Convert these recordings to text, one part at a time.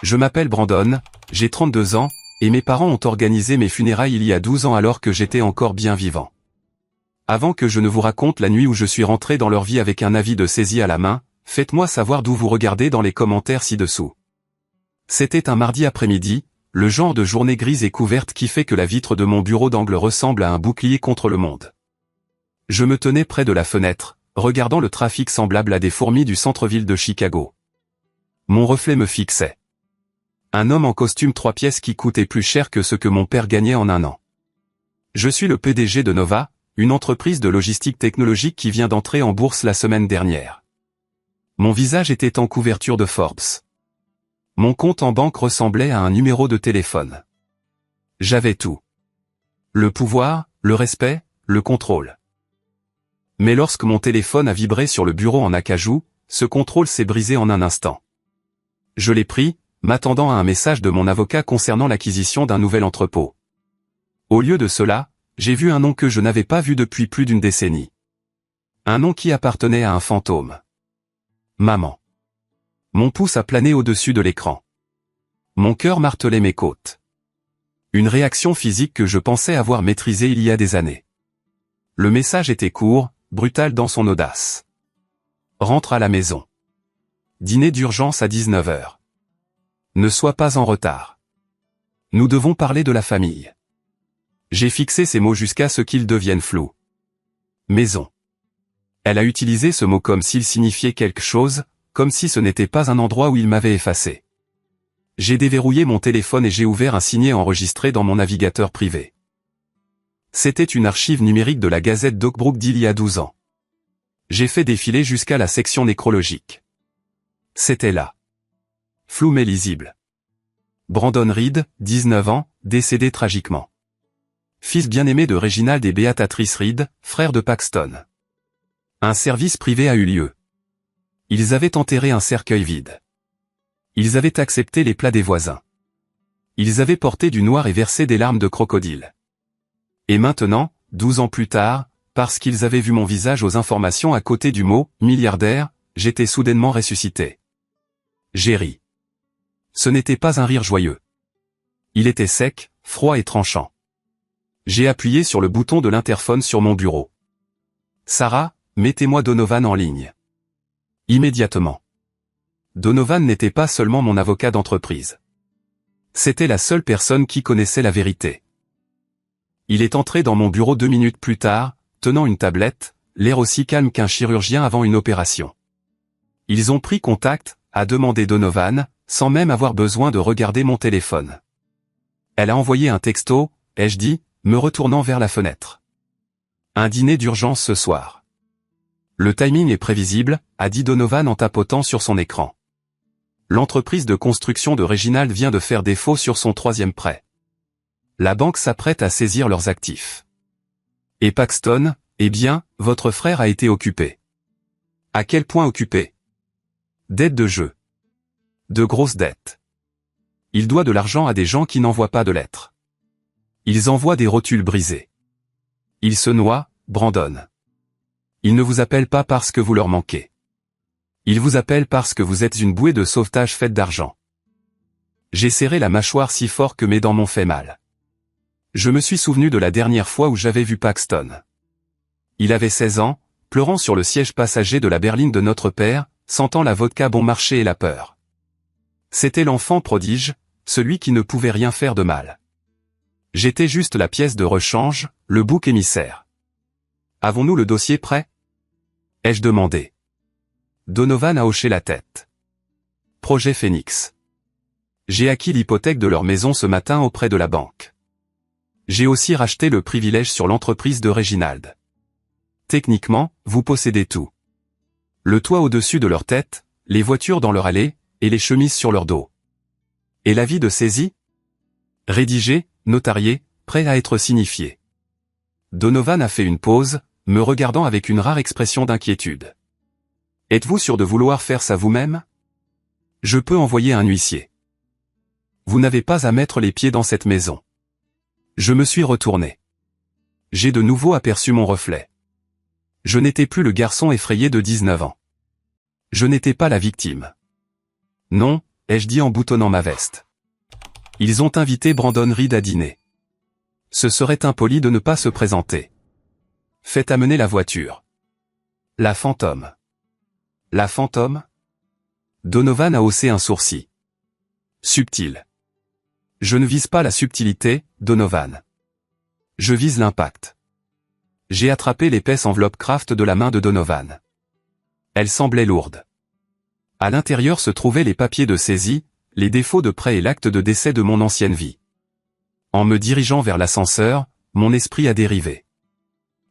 Je m'appelle Brandon, j'ai 32 ans, et mes parents ont organisé mes funérailles il y a 12 ans alors que j'étais encore bien vivant. Avant que je ne vous raconte la nuit où je suis rentré dans leur vie avec un avis de saisie à la main, faites-moi savoir d'où vous regardez dans les commentaires ci-dessous. C'était un mardi après-midi, le genre de journée grise et couverte qui fait que la vitre de mon bureau d'angle ressemble à un bouclier contre le monde. Je me tenais près de la fenêtre, regardant le trafic semblable à des fourmis du centre-ville de Chicago. Mon reflet me fixait. Un homme en costume 3 pièces qui coûtait plus cher que ce que mon père gagnait en un an. Je suis le PDG de Nova, une entreprise de logistique technologique qui vient d'entrer en bourse la semaine dernière. Mon visage était en couverture de Forbes. Mon compte en banque ressemblait à un numéro de téléphone. J'avais tout. Le pouvoir, le respect, le contrôle. Mais lorsque mon téléphone a vibré sur le bureau en acajou, ce contrôle s'est brisé en un instant. Je l'ai pris, m'attendant à un message de mon avocat concernant l'acquisition d'un nouvel entrepôt. Au lieu de cela, j'ai vu un nom que je n'avais pas vu depuis plus d'une décennie. Un nom qui appartenait à un fantôme. Maman. Mon pouce a plané au-dessus de l'écran. Mon cœur martelait mes côtes. Une réaction physique que je pensais avoir maîtrisée il y a des années. Le message était court, brutal dans son audace. Rentre à la maison. Dîner d'urgence à 19 h. Ne sois pas en retard. Nous devons parler de la famille. J'ai fixé ces mots jusqu'à ce qu'ils deviennent flous. Maison. Elle a utilisé ce mot comme s'il signifiait quelque chose, comme si ce n'était pas un endroit où il m'avait effacé. J'ai déverrouillé mon téléphone et j'ai ouvert un signet enregistré dans mon navigateur privé. C'était une archive numérique de la Gazette d'Oakbrook d'il y a 12 ans. J'ai fait défiler jusqu'à la section nécrologique. C'était là. Flou mais lisible. Brandon Reed, 19 ans, décédé tragiquement. Fils bien-aimé de Reginald et Beatrice Reed, frère de Paxton. Un service privé a eu lieu. Ils avaient enterré un cercueil vide. Ils avaient accepté les plats des voisins. Ils avaient porté du noir et versé des larmes de crocodile. Et maintenant, 12 ans plus tard, parce qu'ils avaient vu mon visage aux informations à côté du mot « milliardaire », j'étais soudainement ressuscité. J'ai ri. Ce n'était pas un rire joyeux. Il était sec, froid et tranchant. J'ai appuyé sur le bouton de l'interphone sur mon bureau. « Sarah, mettez-moi Donovan en ligne. » Immédiatement. Donovan n'était pas seulement mon avocat d'entreprise. C'était la seule personne qui connaissait la vérité. Il est entré dans mon bureau 2 minutes plus tard, tenant une tablette, l'air aussi calme qu'un chirurgien avant une opération. Ils ont pris contact, a demandé Donovan, sans même avoir besoin de regarder mon téléphone. Elle a envoyé un texto, ai-je dit, me retournant vers la fenêtre. Un dîner d'urgence ce soir. Le timing est prévisible, a dit Donovan en tapotant sur son écran. L'entreprise de construction de Reginald vient de faire défaut sur son 3e prêt. La banque s'apprête à saisir leurs actifs. Et Paxton, eh bien, votre frère a été occupé. À quel point occupé? Dettes de jeu. De grosses dettes. Il doit de l'argent à des gens qui n'envoient pas de lettres. Ils envoient des rotules brisées. Il se noie, Brandon. Ils ne vous appellent pas parce que vous leur manquez. Ils vous appellent parce que vous êtes une bouée de sauvetage faite d'argent. J'ai serré la mâchoire si fort que mes dents m'ont fait mal. Je me suis souvenu de la dernière fois où j'avais vu Paxton. Il avait 16 ans, pleurant sur le siège passager de la berline de notre père, sentant la vodka bon marché et la peur. C'était l'enfant prodige, celui qui ne pouvait rien faire de mal. J'étais juste la pièce de rechange, le bouc émissaire. Avons-nous le dossier prêt? Ai-je demandé. Donovan a hoché la tête. Projet Phoenix. J'ai acquis l'hypothèque de leur maison ce matin auprès de la banque. J'ai aussi racheté le privilège sur l'entreprise de Reginald. Techniquement, vous possédez tout. Le toit au-dessus de leur tête, les voitures dans leur allée, et les chemises sur leur dos. Et l'avis de saisie? Rédigé, notarié, prêt à être signifié. Donovan a fait une pause, me regardant avec une rare expression d'inquiétude. Êtes-vous sûr de vouloir faire ça vous-même? Je peux envoyer un huissier. Vous n'avez pas à mettre les pieds dans cette maison. Je me suis retourné. J'ai de nouveau aperçu mon reflet. Je n'étais plus le garçon effrayé de 19 ans. Je n'étais pas la victime. Non, ai-je dit en boutonnant ma veste. Ils ont invité Brandon Reed à dîner. Ce serait impoli de ne pas se présenter. Faites amener la voiture. La fantôme. La fantôme? Donovan a haussé un sourcil. Subtil. Je ne vise pas la subtilité, Donovan. Je vise l'impact. J'ai attrapé l'épaisse enveloppe Kraft de la main de Donovan. Elle semblait lourde. À l'intérieur se trouvaient les papiers de saisie, les défauts de prêt et l'acte de décès de mon ancienne vie. En me dirigeant vers l'ascenseur, mon esprit a dérivé.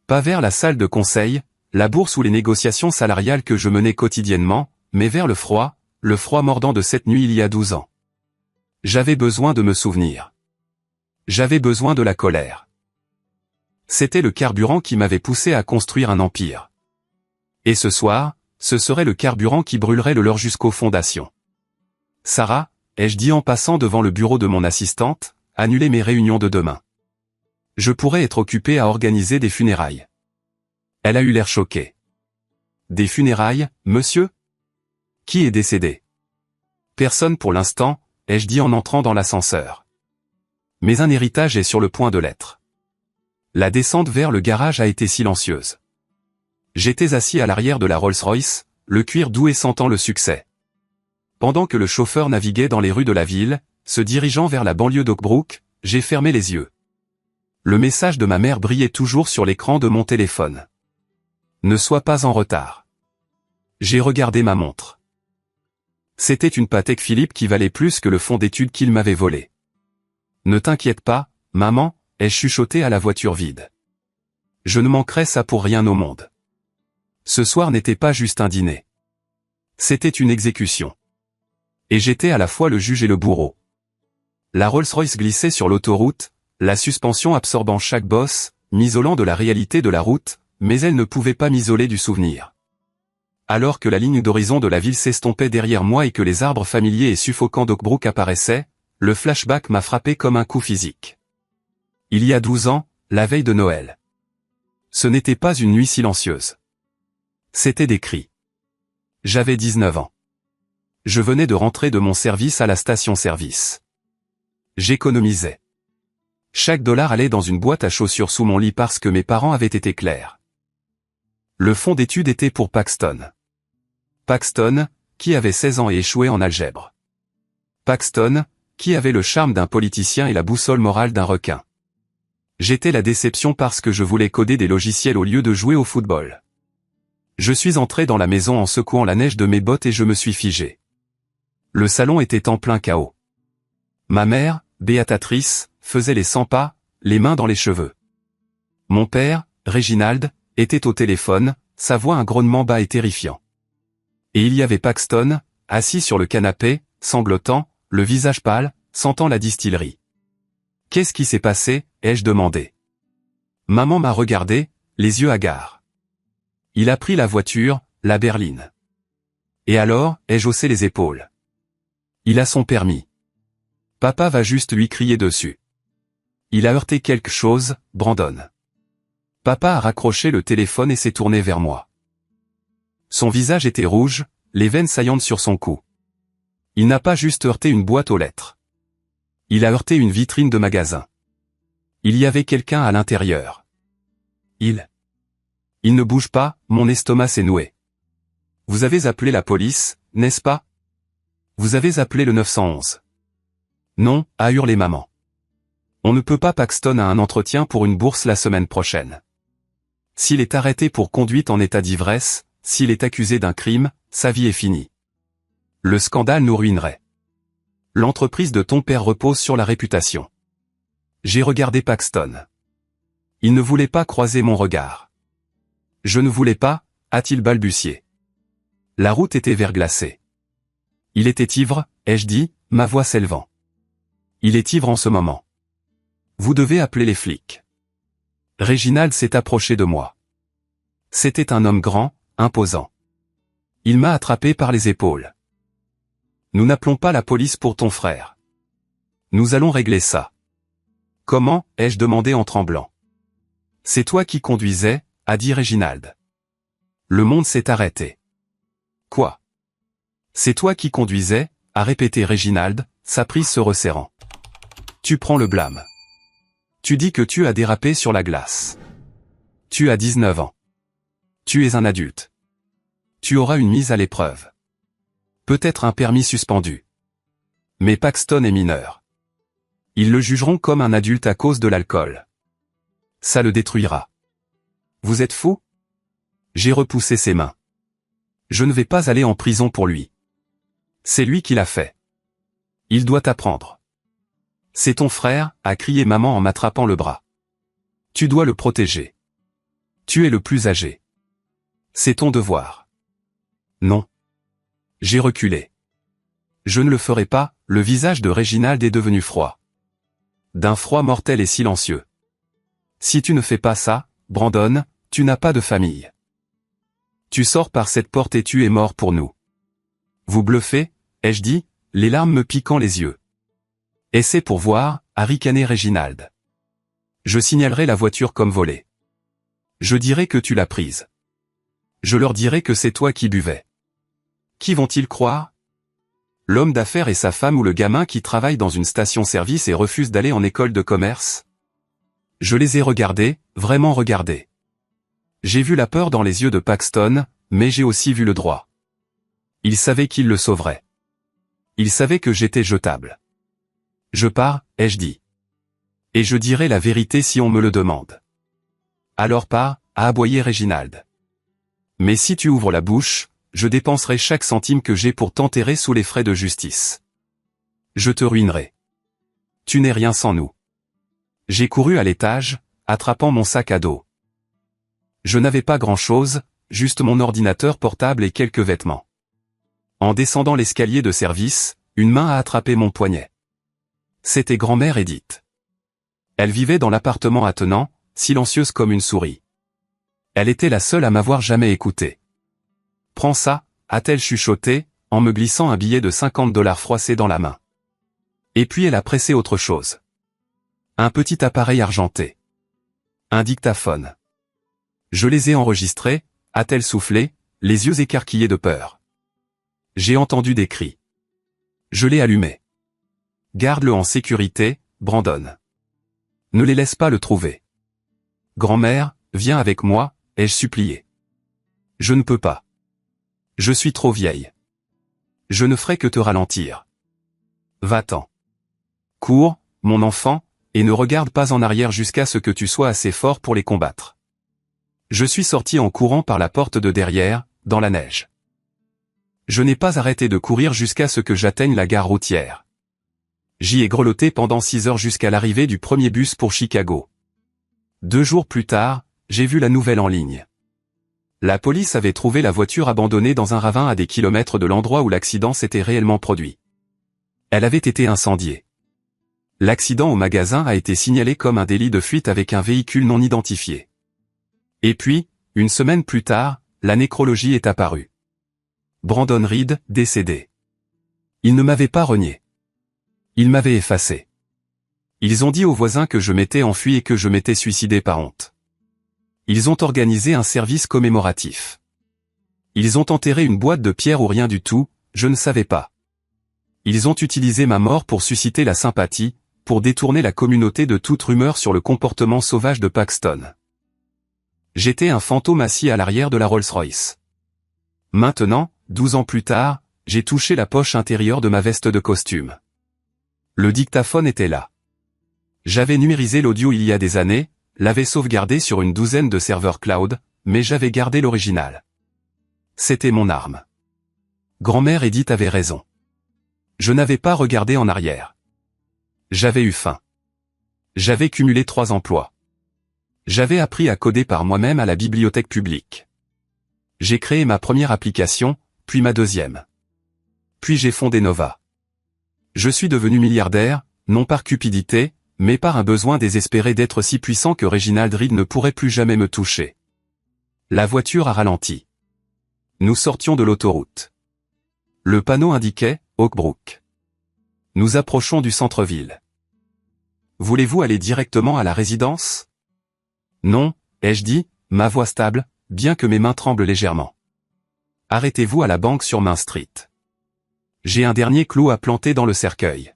Pas vers la salle de conseil, la bourse ou les négociations salariales que je menais quotidiennement, mais vers le froid mordant de cette nuit il y a 12 ans. J'avais besoin de me souvenir. J'avais besoin de la colère. C'était le carburant qui m'avait poussé à construire un empire. Et ce soir, ce serait le carburant qui brûlerait le leur jusqu'aux fondations. Sarah, ai-je dit en passant devant le bureau de mon assistante, annulez mes réunions de demain. Je pourrais être occupé à organiser des funérailles. Elle a eu l'air choquée. Des funérailles, monsieur? Qui est décédé? Personne pour l'instant, ai-je dit en entrant dans l'ascenseur. Mais un héritage est sur le point de l'être. La descente vers le garage a été silencieuse. J'étais assis à l'arrière de la Rolls-Royce, le cuir doux et sentant le succès. Pendant que le chauffeur naviguait dans les rues de la ville, se dirigeant vers la banlieue d'Oakbrook, j'ai fermé les yeux. Le message de ma mère brillait toujours sur l'écran de mon téléphone. Ne sois pas en retard. J'ai regardé ma montre. C'était une Patek Philippe qui valait plus que le fonds d'études qu'il m'avait volé. Ne t'inquiète pas, maman, ai-je chuchoté à la voiture vide. Je ne manquerais ça pour rien au monde. Ce soir n'était pas juste un dîner. C'était une exécution. Et j'étais à la fois le juge et le bourreau. La Rolls-Royce glissait sur l'autoroute, la suspension absorbant chaque bosse, m'isolant de la réalité de la route, mais elle ne pouvait pas m'isoler du souvenir. Alors que la ligne d'horizon de la ville s'estompait derrière moi et que les arbres familiers et suffocants d'Oakbrook apparaissaient, le flashback m'a frappé comme un coup physique. Il y a 12 ans, la veille de Noël. Ce n'était pas une nuit silencieuse. C'était des cris. J'avais 19 ans. Je venais de rentrer de mon service à la station-service. J'économisais. Chaque dollar allait dans une boîte à chaussures sous mon lit parce que mes parents avaient été clairs. Le fonds d'études était pour Paxton. Paxton, qui avait 16 ans et échoué en algèbre. Paxton, qui avait le charme d'un politicien et la boussole morale d'un requin. J'étais la déception parce que je voulais coder des logiciels au lieu de jouer au football. Je suis entré dans la maison en secouant la neige de mes bottes et je me suis figé. Le salon était en plein chaos. Ma mère, Béatatrice, faisait les 100 pas, les mains dans les cheveux. Mon père, Réginald, était au téléphone, sa voix un grognement bas et terrifiant. Et il y avait Paxton, assis sur le canapé, sanglotant, le visage pâle, sentant la distillerie. Qu'est-ce qui s'est passé, ai-je demandé. Maman m'a regardé, les yeux hagards. Il a pris la voiture, la berline. Et alors, ai-je haussé les épaules. Il a son permis. Papa va juste lui crier dessus. Il a heurté quelque chose, Brandon. Papa a raccroché le téléphone et s'est tourné vers moi. Son visage était rouge, les veines saillantes sur son cou. Il n'a pas juste heurté une boîte aux lettres. Il a heurté une vitrine de magasin. Il y avait quelqu'un à l'intérieur. Il ne bouge pas, mon estomac s'est noué. Vous avez appelé la police, n'est-ce pas? Vous avez appelé le 911. Non, a hurlé maman. On ne peut pas. Paxton a un entretien pour une bourse la semaine prochaine. S'il est arrêté pour conduite en état d'ivresse, s'il est accusé d'un crime, sa vie est finie. Le scandale nous ruinerait. L'entreprise de ton père repose sur la réputation. J'ai regardé Paxton. Il ne voulait pas croiser mon regard. Je ne voulais pas, a-t-il balbutié. La route était verglacée. Il était ivre, ai-je dit, ma voix s'élevant. Il est ivre en ce moment. Vous devez appeler les flics. Réginald s'est approché de moi. C'était un homme grand, imposant. Il m'a attrapé par les épaules. Nous n'appelons pas la police pour ton frère. Nous allons régler ça. Comment, ai-je demandé en tremblant. C'est toi qui conduisais, a dit Réginald. Le monde s'est arrêté. Quoi? C'est toi qui conduisais, a répété Réginald, sa prise se resserrant. Tu prends le blâme. Tu dis que tu as dérapé sur la glace. Tu as 19 ans. Tu es un adulte. Tu auras une mise à l'épreuve. Peut-être un permis suspendu. Mais Paxton est mineur. Ils le jugeront comme un adulte à cause de l'alcool. Ça le détruira. Vous êtes fou? J'ai repoussé ses mains. Je ne vais pas aller en prison pour lui. C'est lui qui l'a fait. Il doit apprendre. C'est ton frère, a crié maman en m'attrapant le bras. Tu dois le protéger. Tu es le plus âgé. C'est ton devoir. Non. J'ai reculé. Je ne le ferai pas, le visage de Réginald est devenu froid. D'un froid mortel et silencieux. Si tu ne fais pas ça, Brandon, tu n'as pas de famille. Tu sors par cette porte et tu es mort pour nous. Vous bluffez, ai-je dit, les larmes me piquant les yeux. Et c'est pour voir, a ricané Réginald. Je signalerai la voiture comme volée. Je dirai que tu l'as prise. Je leur dirai que c'est toi qui buvais. Qui vont-ils croire? L'homme d'affaires et sa femme ou le gamin qui travaille dans une station-service et refuse d'aller en école de commerce? Je les ai regardés, vraiment regardés. J'ai vu la peur dans les yeux de Paxton, mais j'ai aussi vu le droit. Il savait qu'il le sauverait. Il savait que j'étais jetable. Je pars, ai-je dit. Et je dirai la vérité si on me le demande. Alors pars, a aboyé Réginald. Mais si tu ouvres la bouche, je dépenserai chaque centime que j'ai pour t'enterrer sous les frais de justice. Je te ruinerai. Tu n'es rien sans nous. J'ai couru à l'étage, attrapant mon sac à dos. Je n'avais pas grand-chose, juste mon ordinateur portable et quelques vêtements. En descendant l'escalier de service, une main a attrapé mon poignet. C'était grand-mère Edith. Elle vivait dans l'appartement attenant, silencieuse comme une souris. Elle était la seule à m'avoir jamais écouté. Prends ça, a-t-elle chuchoté, en me glissant un billet de 50 $ froissé dans la main. Et puis elle a pressé autre chose. Un petit appareil argenté. Un dictaphone. Je les ai enregistrés, a-t-elle soufflé, les yeux écarquillés de peur. J'ai entendu des cris. Je l'ai allumé. Garde-le en sécurité, Brandon. Ne les laisse pas le trouver. Grand-mère, viens avec moi, ai-je supplié. Je ne peux pas. Je suis trop vieille. Je ne ferai que te ralentir. Va-t'en. Cours, mon enfant, et ne regarde pas en arrière jusqu'à ce que tu sois assez fort pour les combattre. Je suis sorti en courant par la porte de derrière, dans la neige. Je n'ai pas arrêté de courir jusqu'à ce que j'atteigne la gare routière. J'y ai grelotté pendant 6 heures jusqu'à l'arrivée du premier bus pour Chicago. 2 jours plus tard, j'ai vu la nouvelle en ligne. La police avait trouvé la voiture abandonnée dans un ravin à des kilomètres de l'endroit où l'accident s'était réellement produit. Elle avait été incendiée. L'accident au magasin a été signalé comme un délit de fuite avec un véhicule non identifié. Et puis, une semaine plus tard, la nécrologie est apparue. Brandon Reed, décédé. Il ne m'avait pas renié. Il m'avait effacé. Ils ont dit aux voisins que je m'étais enfui et que je m'étais suicidé par honte. Ils ont organisé un service commémoratif. Ils ont enterré une boîte de pierre ou rien du tout, je ne savais pas. Ils ont utilisé ma mort pour susciter la sympathie, pour détourner la communauté de toute rumeur sur le comportement sauvage de Paxton. J'étais un fantôme assis à l'arrière de la Rolls-Royce. Maintenant, 12 ans plus tard, j'ai touché la poche intérieure de ma veste de costume. Le dictaphone était là. J'avais numérisé l'audio il y a des années, l'avais sauvegardé sur une douzaine de serveurs cloud, mais j'avais gardé l'original. C'était mon arme. Grand-mère Edith avait raison. Je n'avais pas regardé en arrière. J'avais eu faim. J'avais cumulé 3 emplois. J'avais appris à coder par moi-même à la bibliothèque publique. J'ai créé ma première application, puis ma deuxième. Puis j'ai fondé Nova. Je suis devenu milliardaire, non par cupidité, mais par un besoin désespéré d'être si puissant que Réginald Reed ne pourrait plus jamais me toucher. La voiture a ralenti. Nous sortions de l'autoroute. Le panneau indiquait « Oak Brook ». Nous approchons du centre-ville. Voulez-vous aller directement à la résidence? Non, ai-je dit, ma voix stable, bien que mes mains tremblent légèrement. Arrêtez-vous à la banque sur Main Street. J'ai un dernier clou à planter dans le cercueil.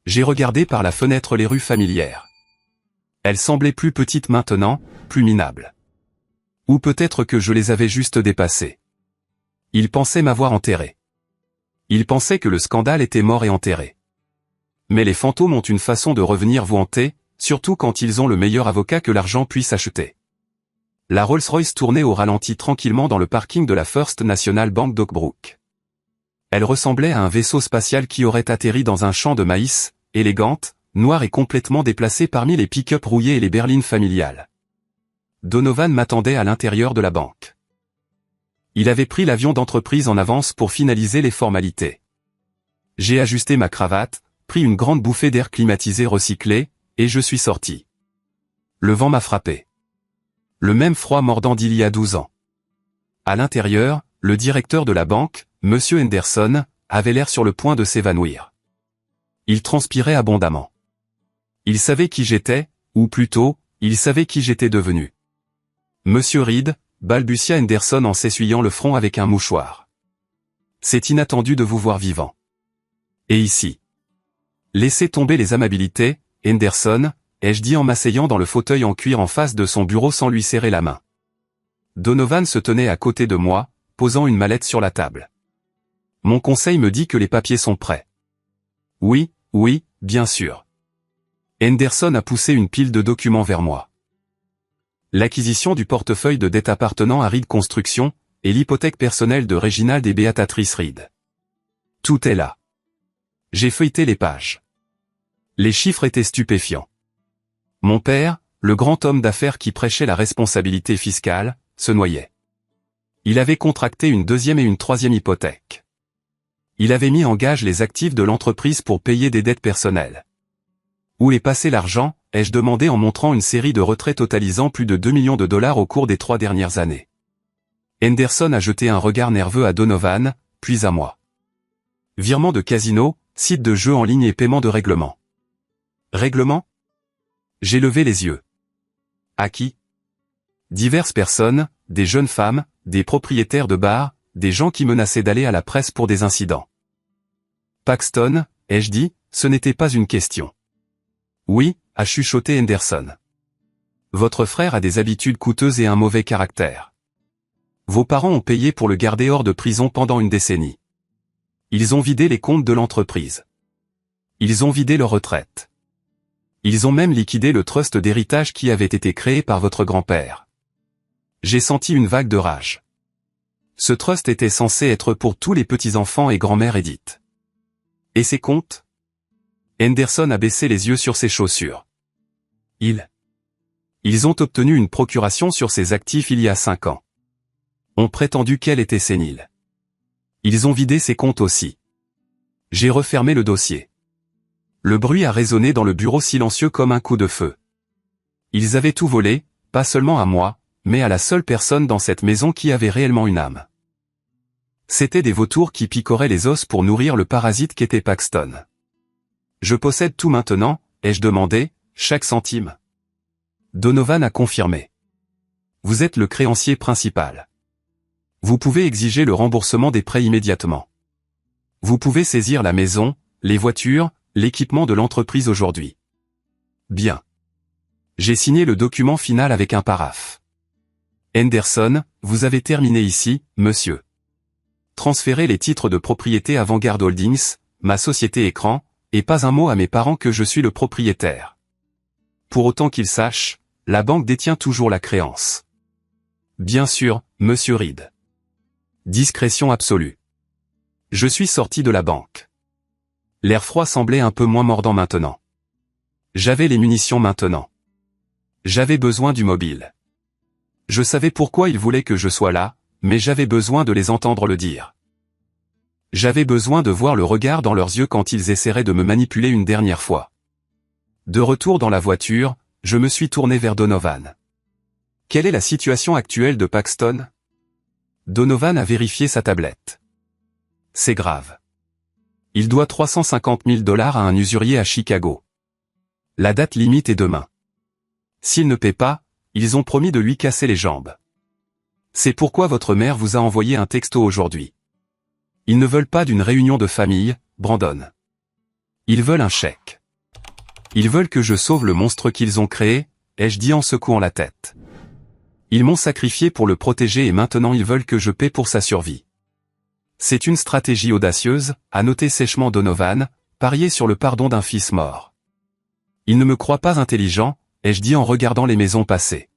J'ai regardé par la fenêtre les rues familières. Elles semblaient plus petites maintenant, plus minables. Ou peut-être que je les avais juste dépassées. Ils pensaient m'avoir enterré. Ils pensaient que le scandale était mort et enterré. Mais les fantômes ont une façon de revenir vous hanter, surtout quand ils ont le meilleur avocat que l'argent puisse acheter. La Rolls-Royce tournait au ralenti tranquillement dans le parking de la First National Bank d'Oakbrook. Elle ressemblait à un vaisseau spatial qui aurait atterri dans un champ de maïs, élégante, noire et complètement déplacée parmi les pick-up rouillés et les berlines familiales. Donovan m'attendait à l'intérieur de la banque. Il avait pris l'avion d'entreprise en avance pour finaliser les formalités. J'ai ajusté ma cravate, pris une grande bouffée d'air climatisé recyclé, et je suis sorti. Le vent m'a frappé. Le même froid mordant d'il y a 12 ans. À l'intérieur, le directeur de la banque, M. Henderson, avait l'air sur le point de s'évanouir. Il transpirait abondamment. Il savait qui j'étais, ou plutôt, il savait qui j'étais devenu. Monsieur Reed, balbutia Henderson en s'essuyant le front avec un mouchoir. C'est inattendu de vous voir vivant. Et ici. Laissez tomber les amabilités, Henderson, ai-je dit en m'asseyant dans le fauteuil en cuir en face de son bureau sans lui serrer la main. Donovan se tenait à côté de moi, posant une mallette sur la table. Mon conseil me dit que les papiers sont prêts. Oui, bien sûr. Henderson a poussé une pile de documents vers moi. L'acquisition du portefeuille de dette appartenant à Reed Construction, et l'hypothèque personnelle de Reginald et Beatrice Reed. Tout est là. J'ai feuilleté les pages. Les chiffres étaient stupéfiants. Mon père, le grand homme d'affaires qui prêchait la responsabilité fiscale, se noyait. Il avait contracté une deuxième et une troisième hypothèque. Il avait mis en gage les actifs de l'entreprise pour payer des dettes personnelles. Où est passé l'argent, ai-je demandé en montrant une série de retraits totalisant plus de 2 millions de dollars au cours des 3 dernières années. Henderson a jeté un regard nerveux à Donovan, puis à moi. Virement de casino, site de jeux en ligne et paiement de règlement. Règlement ? J'ai levé les yeux. À qui ? Diverses personnes, des jeunes femmes, des propriétaires de bars, des gens qui menaçaient d'aller à la presse pour des incidents. Paxton, ai-je dit, ce n'était pas une question. Oui, a chuchoté Henderson. Votre frère a des habitudes coûteuses et un mauvais caractère. Vos parents ont payé pour le garder hors de prison pendant une décennie. Ils ont vidé les comptes de l'entreprise. Ils ont vidé leur retraite. Ils ont même liquidé le trust d'héritage qui avait été créé par votre grand-père. J'ai senti une vague de rage. Ce trust était censé être pour tous les petits-enfants et grand-mère Edith. Et ces comptes ? Henderson a baissé les yeux sur ses chaussures. Ils ont obtenu une procuration sur ses actifs il y a 5 ans. Ont prétendu qu'elle était sénile. Ils ont vidé ses comptes aussi. J'ai refermé le dossier. Le bruit a résonné dans le bureau silencieux comme un coup de feu. Ils avaient tout volé, pas seulement à moi, mais à la seule personne dans cette maison qui avait réellement une âme. C'étaient des vautours qui picoraient les os pour nourrir le parasite qu'était Paxton. Je possède tout maintenant, ai-je demandé, chaque centime. Donovan a confirmé. Vous êtes le créancier principal. Vous pouvez exiger le remboursement des prêts immédiatement. Vous pouvez saisir la maison, les voitures, l'équipement de l'entreprise aujourd'hui. Bien. J'ai signé le document final avec un paraphe. Henderson, vous avez terminé ici, monsieur. Transférez les titres de propriété à Vanguard Holdings, ma société écran, et pas un mot à mes parents que je suis le propriétaire. Pour autant qu'ils sachent, la banque détient toujours la créance. Bien sûr, monsieur Reed. Discrétion absolue. Je suis sorti de la banque. L'air froid semblait un peu moins mordant maintenant. J'avais les munitions maintenant. J'avais besoin du mobile. Je savais pourquoi ils voulaient que je sois là, mais j'avais besoin de les entendre le dire. J'avais besoin de voir le regard dans leurs yeux quand ils essaieraient de me manipuler une dernière fois. De retour dans la voiture, je me suis tourné vers Donovan. Quelle est la situation actuelle de Paxton ? Donovan a vérifié sa tablette. C'est grave. Il doit 350 000 $ à un usurier à Chicago. La date limite est demain. S'il ne paie pas, ils ont promis de lui casser les jambes. C'est pourquoi votre mère vous a envoyé un texto aujourd'hui. Ils ne veulent pas d'une réunion de famille, Brandon. Ils veulent un chèque. Ils veulent que je sauve le monstre qu'ils ont créé, ai-je dit en secouant la tête. Ils m'ont sacrifié pour le protéger et maintenant ils veulent que je paie pour sa survie. C'est une stratégie audacieuse, a noté sèchement Donovan, parier sur le pardon d'un fils mort. Ils ne me croient pas intelligent, ai-je dit en regardant les maisons passer.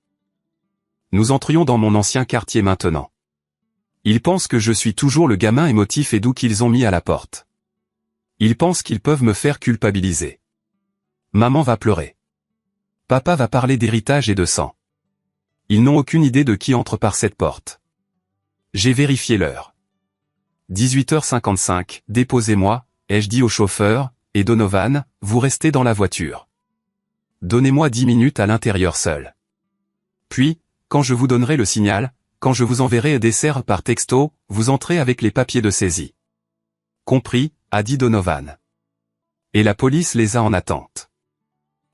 Nous entrions dans mon ancien quartier maintenant. Ils pensent que je suis toujours le gamin émotif et doux qu'ils ont mis à la porte. Ils pensent qu'ils peuvent me faire culpabiliser. Maman va pleurer. Papa va parler d'héritage et de sang. Ils n'ont aucune idée de qui entre par cette porte. J'ai vérifié l'heure. 18h55, déposez-moi, ai-je dit au chauffeur, et Donovan, vous restez dans la voiture. Donnez-moi 10 minutes à l'intérieur seul. Puis, quand je vous donnerai le signal, quand je vous enverrai un dessert par texto, vous entrez avec les papiers de saisie. Compris, a dit Donovan. Et la police les a en attente.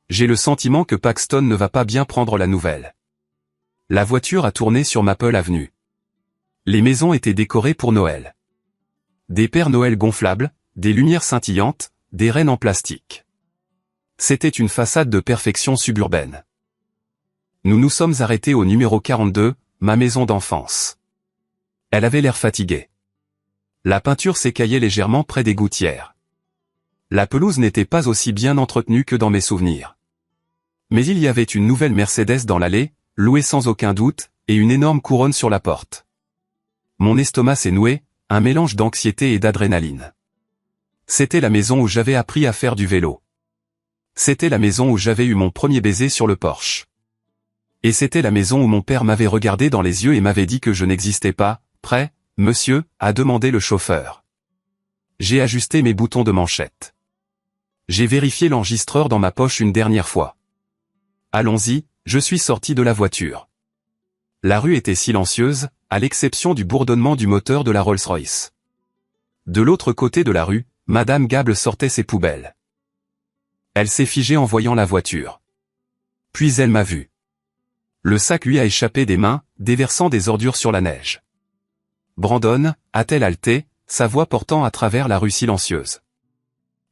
J'ai le sentiment que Paxton ne va pas bien prendre la nouvelle. La voiture a tourné sur Maple Avenue. Les maisons étaient décorées pour Noël. Des Pères Noël gonflables, des lumières scintillantes, des rennes en plastique. C'était une façade de perfection suburbaine. Nous nous sommes arrêtés au numéro 42, ma maison d'enfance. Elle avait l'air fatiguée. La peinture s'écaillait légèrement près des gouttières. La pelouse n'était pas aussi bien entretenue que dans mes souvenirs. Mais il y avait une nouvelle Mercedes dans l'allée, louée sans aucun doute, et une énorme couronne sur la porte. Mon estomac s'est noué, un mélange d'anxiété et d'adrénaline. C'était la maison où j'avais appris à faire du vélo. C'était la maison où j'avais eu mon premier baiser sur le porche. Et c'était la maison où mon père m'avait regardé dans les yeux et m'avait dit que je n'existais pas. Prêt, monsieur, a demandé le chauffeur. J'ai ajusté mes boutons de manchette. J'ai vérifié l'enregistreur dans ma poche une dernière fois. Allons-y, je suis sorti de la voiture. La rue était silencieuse, à l'exception du bourdonnement du moteur de la Rolls-Royce. De l'autre côté de la rue, Madame Gable sortait ses poubelles. Elle s'est figée en voyant la voiture. Puis elle m'a vu. Le sac lui a échappé des mains, déversant des ordures sur la neige. Brandon, a-t-elle haleté, sa voix portant à travers la rue silencieuse.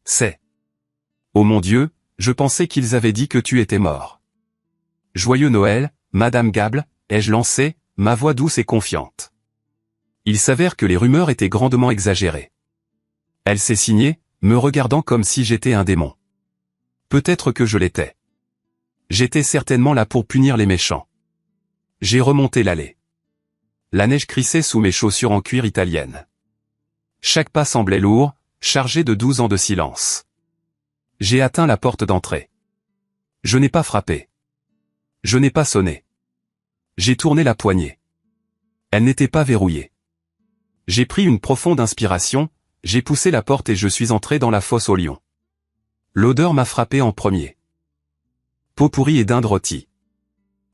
C'est. Oh mon Dieu, je pensais qu'ils avaient dit que tu étais mort. Joyeux Noël, Madame Gable, ai-je lancé, ma voix douce et confiante. Il s'avère que les rumeurs étaient grandement exagérées. Elle s'est signée, me regardant comme si j'étais un démon. Peut-être que je l'étais. J'étais certainement là pour punir les méchants. J'ai remonté l'allée. La neige crissait sous mes chaussures en cuir italienne. Chaque pas semblait lourd, chargé de 12 ans de silence. J'ai atteint la porte d'entrée. Je n'ai pas frappé. Je n'ai pas sonné. J'ai tourné la poignée. Elle n'était pas verrouillée. J'ai pris une profonde inspiration, j'ai poussé la porte et je suis entré dans la fosse aux lions. L'odeur m'a frappé en premier. Peau pourrie et dinde rôtie.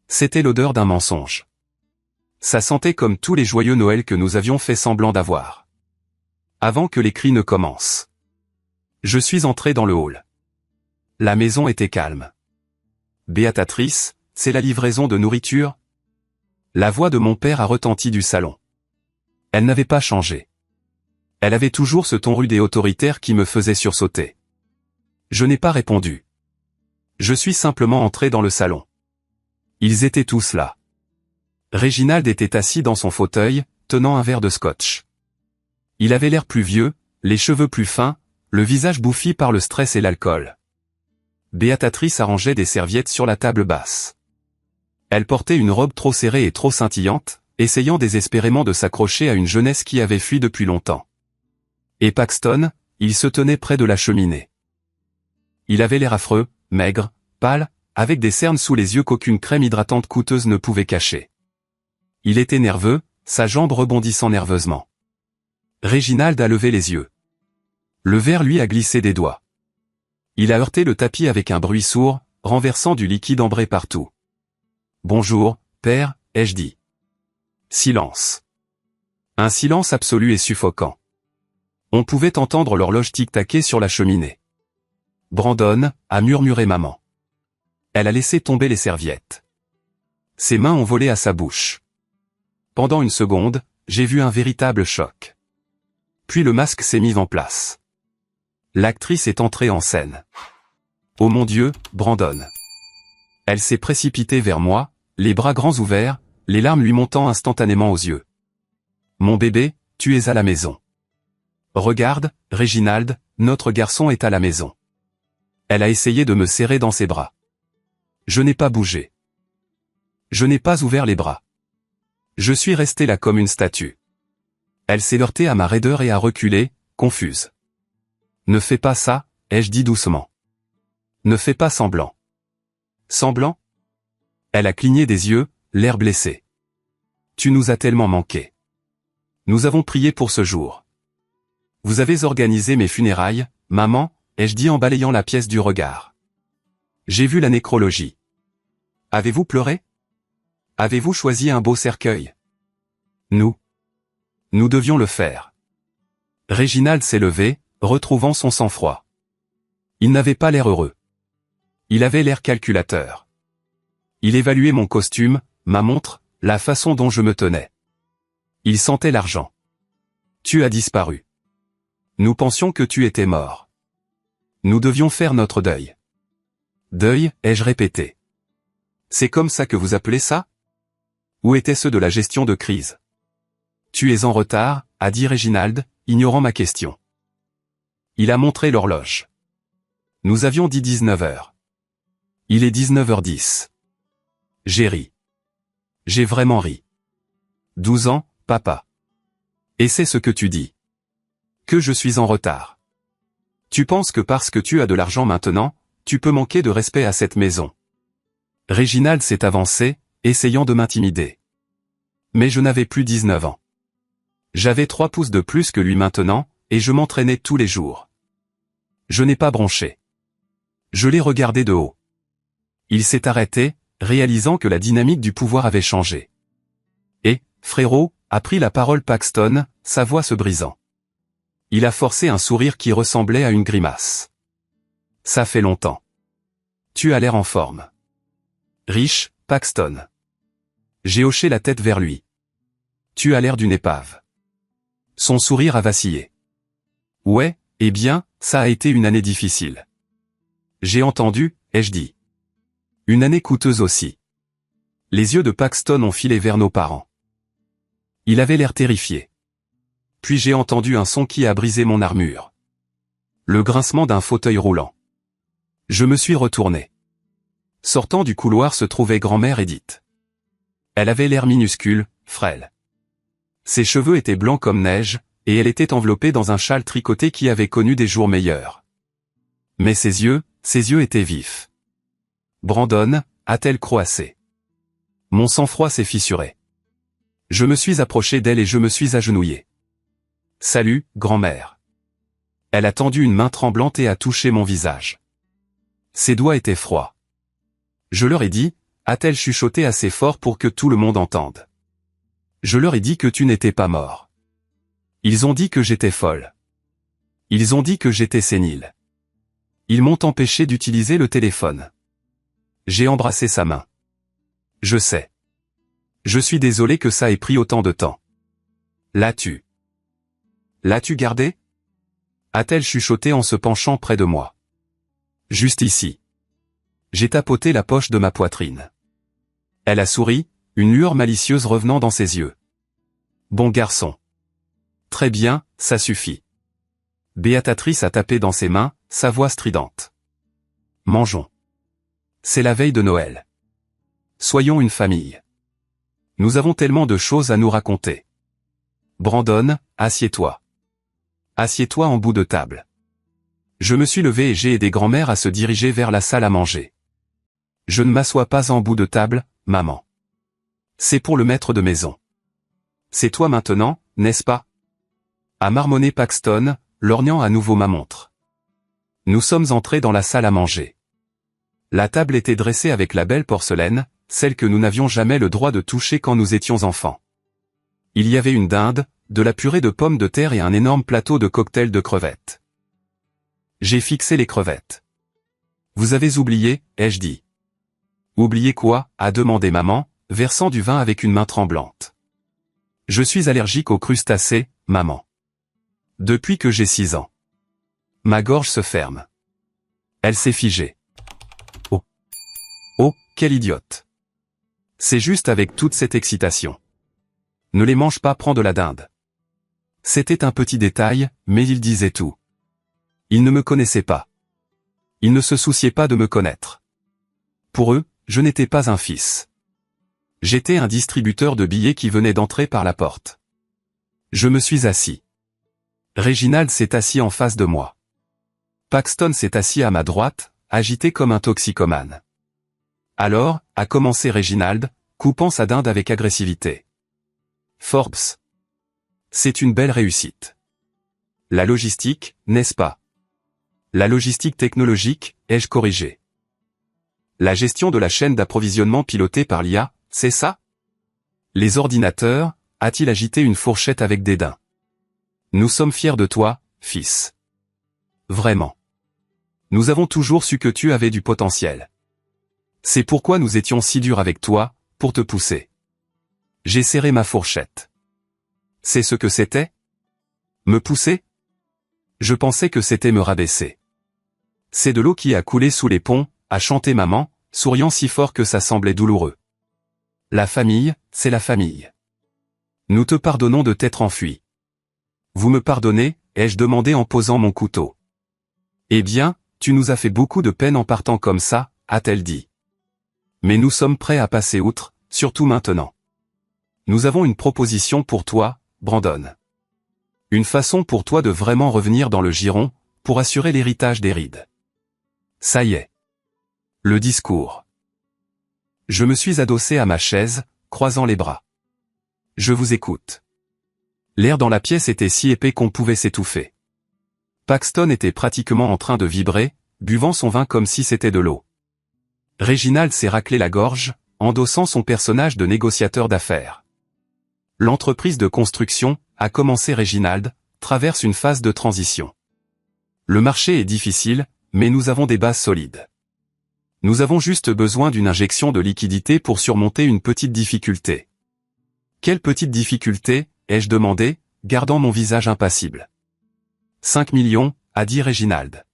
C'était l'odeur d'un mensonge. Ça sentait comme tous les joyeux Noël que nous avions fait semblant d'avoir. Avant que les cris ne commencent. Je suis entré dans le hall. La maison était calme. Béatatrice, c'est la livraison de nourriture? La voix de mon père a retenti du salon. Elle n'avait pas changé. Elle avait toujours ce ton rude et autoritaire qui me faisait sursauter. Je n'ai pas répondu. Je suis simplement entré dans le salon. Ils étaient tous là. Réginald était assis dans son fauteuil, tenant un verre de scotch. Il avait l'air plus vieux, les cheveux plus fins, le visage bouffi par le stress et l'alcool. Béatatrice arrangeait des serviettes sur la table basse. Elle portait une robe trop serrée et trop scintillante, essayant désespérément de s'accrocher à une jeunesse qui avait fui depuis longtemps. Et Paxton, il se tenait près de la cheminée. Il avait l'air affreux, maigre, pâle, avec des cernes sous les yeux qu'aucune crème hydratante coûteuse ne pouvait cacher. Il était nerveux, sa jambe rebondissant nerveusement. Réginald a levé les yeux. Le verre lui a glissé des doigts. Il a heurté le tapis avec un bruit sourd, renversant du liquide ambré partout. « Bonjour, père », ai-je dit. Silence. Un silence absolu et suffocant. On pouvait entendre l'horloge tic-taquer sur la cheminée. Brandon, a murmuré maman. Elle a laissé tomber les serviettes. Ses mains ont volé à sa bouche. Pendant une seconde, j'ai vu un véritable choc. Puis le masque s'est mis en place. L'actrice est entrée en scène. Oh mon Dieu, Brandon. Elle s'est précipitée vers moi, les bras grands ouverts, les larmes lui montant instantanément aux yeux. Mon bébé, tu es à la maison. Regarde, Réginald, notre garçon est à la maison. Elle a essayé de me serrer dans ses bras. Je n'ai pas bougé. Je n'ai pas ouvert les bras. Je suis resté là comme une statue. Elle s'est heurtée à ma raideur et a reculé, confuse. Ne fais pas ça, ai-je dit doucement. Ne fais pas semblant. Semblant? Elle a cligné des yeux, l'air blessé. Tu nous as tellement manqué. Nous avons prié pour ce jour. Vous avez organisé mes funérailles, maman, ai-je dit en balayant la pièce du regard. J'ai vu la nécrologie. Avez-vous pleuré? Avez-vous choisi un beau cercueil? Nous devions le faire. Réginald s'est levé, retrouvant son sang-froid. Il n'avait pas l'air heureux. Il avait l'air calculateur. Il évaluait mon costume, ma montre, la façon dont je me tenais. Il sentait l'argent. Tu as disparu. Nous pensions que tu étais mort. Nous devions faire notre deuil. Deuil, ai-je répété. C'est comme ça que vous appelez ça? Où étaient ceux de la gestion de crise? Tu es en retard, a dit Réginald, ignorant ma question. Il a montré l'horloge. Nous avions dit 19 heures. Il est 19h10. J'ai ri. J'ai vraiment ri. 12 ans, papa. Et c'est ce que tu dis. Que je suis en retard. Tu penses que parce que tu as de l'argent maintenant, tu peux manquer de respect à cette maison. Réginald s'est avancé, essayant de m'intimider. Mais je n'avais plus 19 ans. J'avais 3 pouces de plus que lui maintenant, et je m'entraînais tous les jours. Je n'ai pas bronché. Je l'ai regardé de haut. Il s'est arrêté, réalisant que la dynamique du pouvoir avait changé. Et, frérot, a pris la parole Paxton, sa voix se brisant. Il a forcé un sourire qui ressemblait à une grimace. Ça fait longtemps. Tu as l'air en forme. Riche, Paxton. J'ai hoché la tête vers lui. Tu as l'air d'une épave. Son sourire a vacillé. Ouais, eh bien, ça a été une année difficile. J'ai entendu, ai-je dit. Une année coûteuse aussi. Les yeux de Paxton ont filé vers nos parents. Il avait l'air terrifié. Puis j'ai entendu un son qui a brisé mon armure. Le grincement d'un fauteuil roulant. Je me suis retourné. Sortant du couloir se trouvait grand-mère Edith. Elle avait l'air minuscule, frêle. Ses cheveux étaient blancs comme neige, et elle était enveloppée dans un châle tricoté qui avait connu des jours meilleurs. Mais ses yeux étaient vifs. Brandon, a-t-elle croassé? Mon sang-froid s'est fissuré. Je me suis approché d'elle et je me suis agenouillé. Salut, grand-mère. Elle a tendu une main tremblante et a touché mon visage. Ses doigts étaient froids. Je leur ai dit, a-t-elle chuchoté assez fort pour que tout le monde entende. Je leur ai dit que tu n'étais pas mort. Ils ont dit que j'étais folle. Ils ont dit que j'étais sénile. Ils m'ont empêché d'utiliser le téléphone. J'ai embrassé sa main. Je sais. Je suis désolé que ça ait pris autant de temps. L'as-tu gardé? A-t-elle chuchoté en se penchant près de moi. Juste ici. J'ai tapoté la poche de ma poitrine. Elle a souri, une lueur malicieuse revenant dans ses yeux. Bon garçon. Très bien, ça suffit. Béatrice a tapé dans ses mains, sa voix stridente. Mangeons. C'est la veille de Noël. Soyons une famille. Nous avons tellement de choses à nous raconter. Brandon, assieds-toi. Assieds-toi en bout de table. Je me suis levé et j'ai aidé grand-mère à se diriger vers la salle à manger. Je ne m'assois pas en bout de table, maman. C'est pour le maître de maison. C'est toi maintenant, n'est-ce pas? A marmonné Paxton, lorgnant à nouveau ma montre. Nous sommes entrés dans la salle à manger. La table était dressée avec la belle porcelaine, celle que nous n'avions jamais le droit de toucher quand nous étions enfants. Il y avait une dinde, de la purée de pommes de terre et un énorme plateau de cocktail de crevettes. J'ai fixé les crevettes. Vous avez oublié, ai-je dit. Oublié quoi? A demandé maman, versant du vin avec une main tremblante. Je suis allergique aux crustacés, maman. Depuis que j'ai 6 ans. Ma gorge se ferme. Elle s'est figée. Oh. Oh, quel idiote. C'est juste avec toute cette excitation. Ne les mange pas, prends de la dinde. C'était un petit détail, mais il disait tout. Ils ne me connaissaient pas. Ils ne se souciaient pas de me connaître. Pour eux, je n'étais pas un fils. J'étais un distributeur de billets qui venait d'entrer par la porte. Je me suis assis. Reginald s'est assis en face de moi. Paxton s'est assis à ma droite, agité comme un toxicomane. Alors, a commencé Reginald, coupant sa dinde avec agressivité. Forbes. C'est une belle réussite. La logistique, n'est-ce pas? La logistique technologique, ai-je corrigé? La gestion de la chaîne d'approvisionnement pilotée par l'IA, c'est ça? Les ordinateurs, a-t-il agité une fourchette avec dédain. Nous sommes fiers de toi, fils. Vraiment. Nous avons toujours su que tu avais du potentiel. C'est pourquoi nous étions si durs avec toi, pour te pousser. J'ai serré ma fourchette. C'est ce que c'était? Me pousser? Je pensais que c'était me rabaisser. C'est de l'eau qui a coulé sous les ponts, a chanté maman, souriant si fort que ça semblait douloureux. La famille, c'est la famille. Nous te pardonnons de t'être enfui. Vous me pardonnez, ai-je demandé en posant mon couteau. Eh bien, tu nous as fait beaucoup de peine en partant comme ça, a-t-elle dit. Mais nous sommes prêts à passer outre, surtout maintenant. Nous avons une proposition pour toi, Brandon. Une façon pour toi de vraiment revenir dans le giron, pour assurer l'héritage des Reed. Ça y est. Le discours. Je me suis adossé à ma chaise, croisant les bras. Je vous écoute. L'air dans la pièce était si épais qu'on pouvait s'étouffer. Paxton était pratiquement en train de vibrer, buvant son vin comme si c'était de l'eau. Reginald s'est raclé la gorge, endossant son personnage de négociateur d'affaires. L'entreprise de construction, a commencé Reginald, traverse une phase de transition. Le marché est difficile, mais nous avons des bases solides. Nous avons juste besoin d'une injection de liquidité pour surmonter une petite difficulté. Quelle petite difficulté, ai-je demandé, gardant mon visage impassible. 5 millions, a dit Reginald.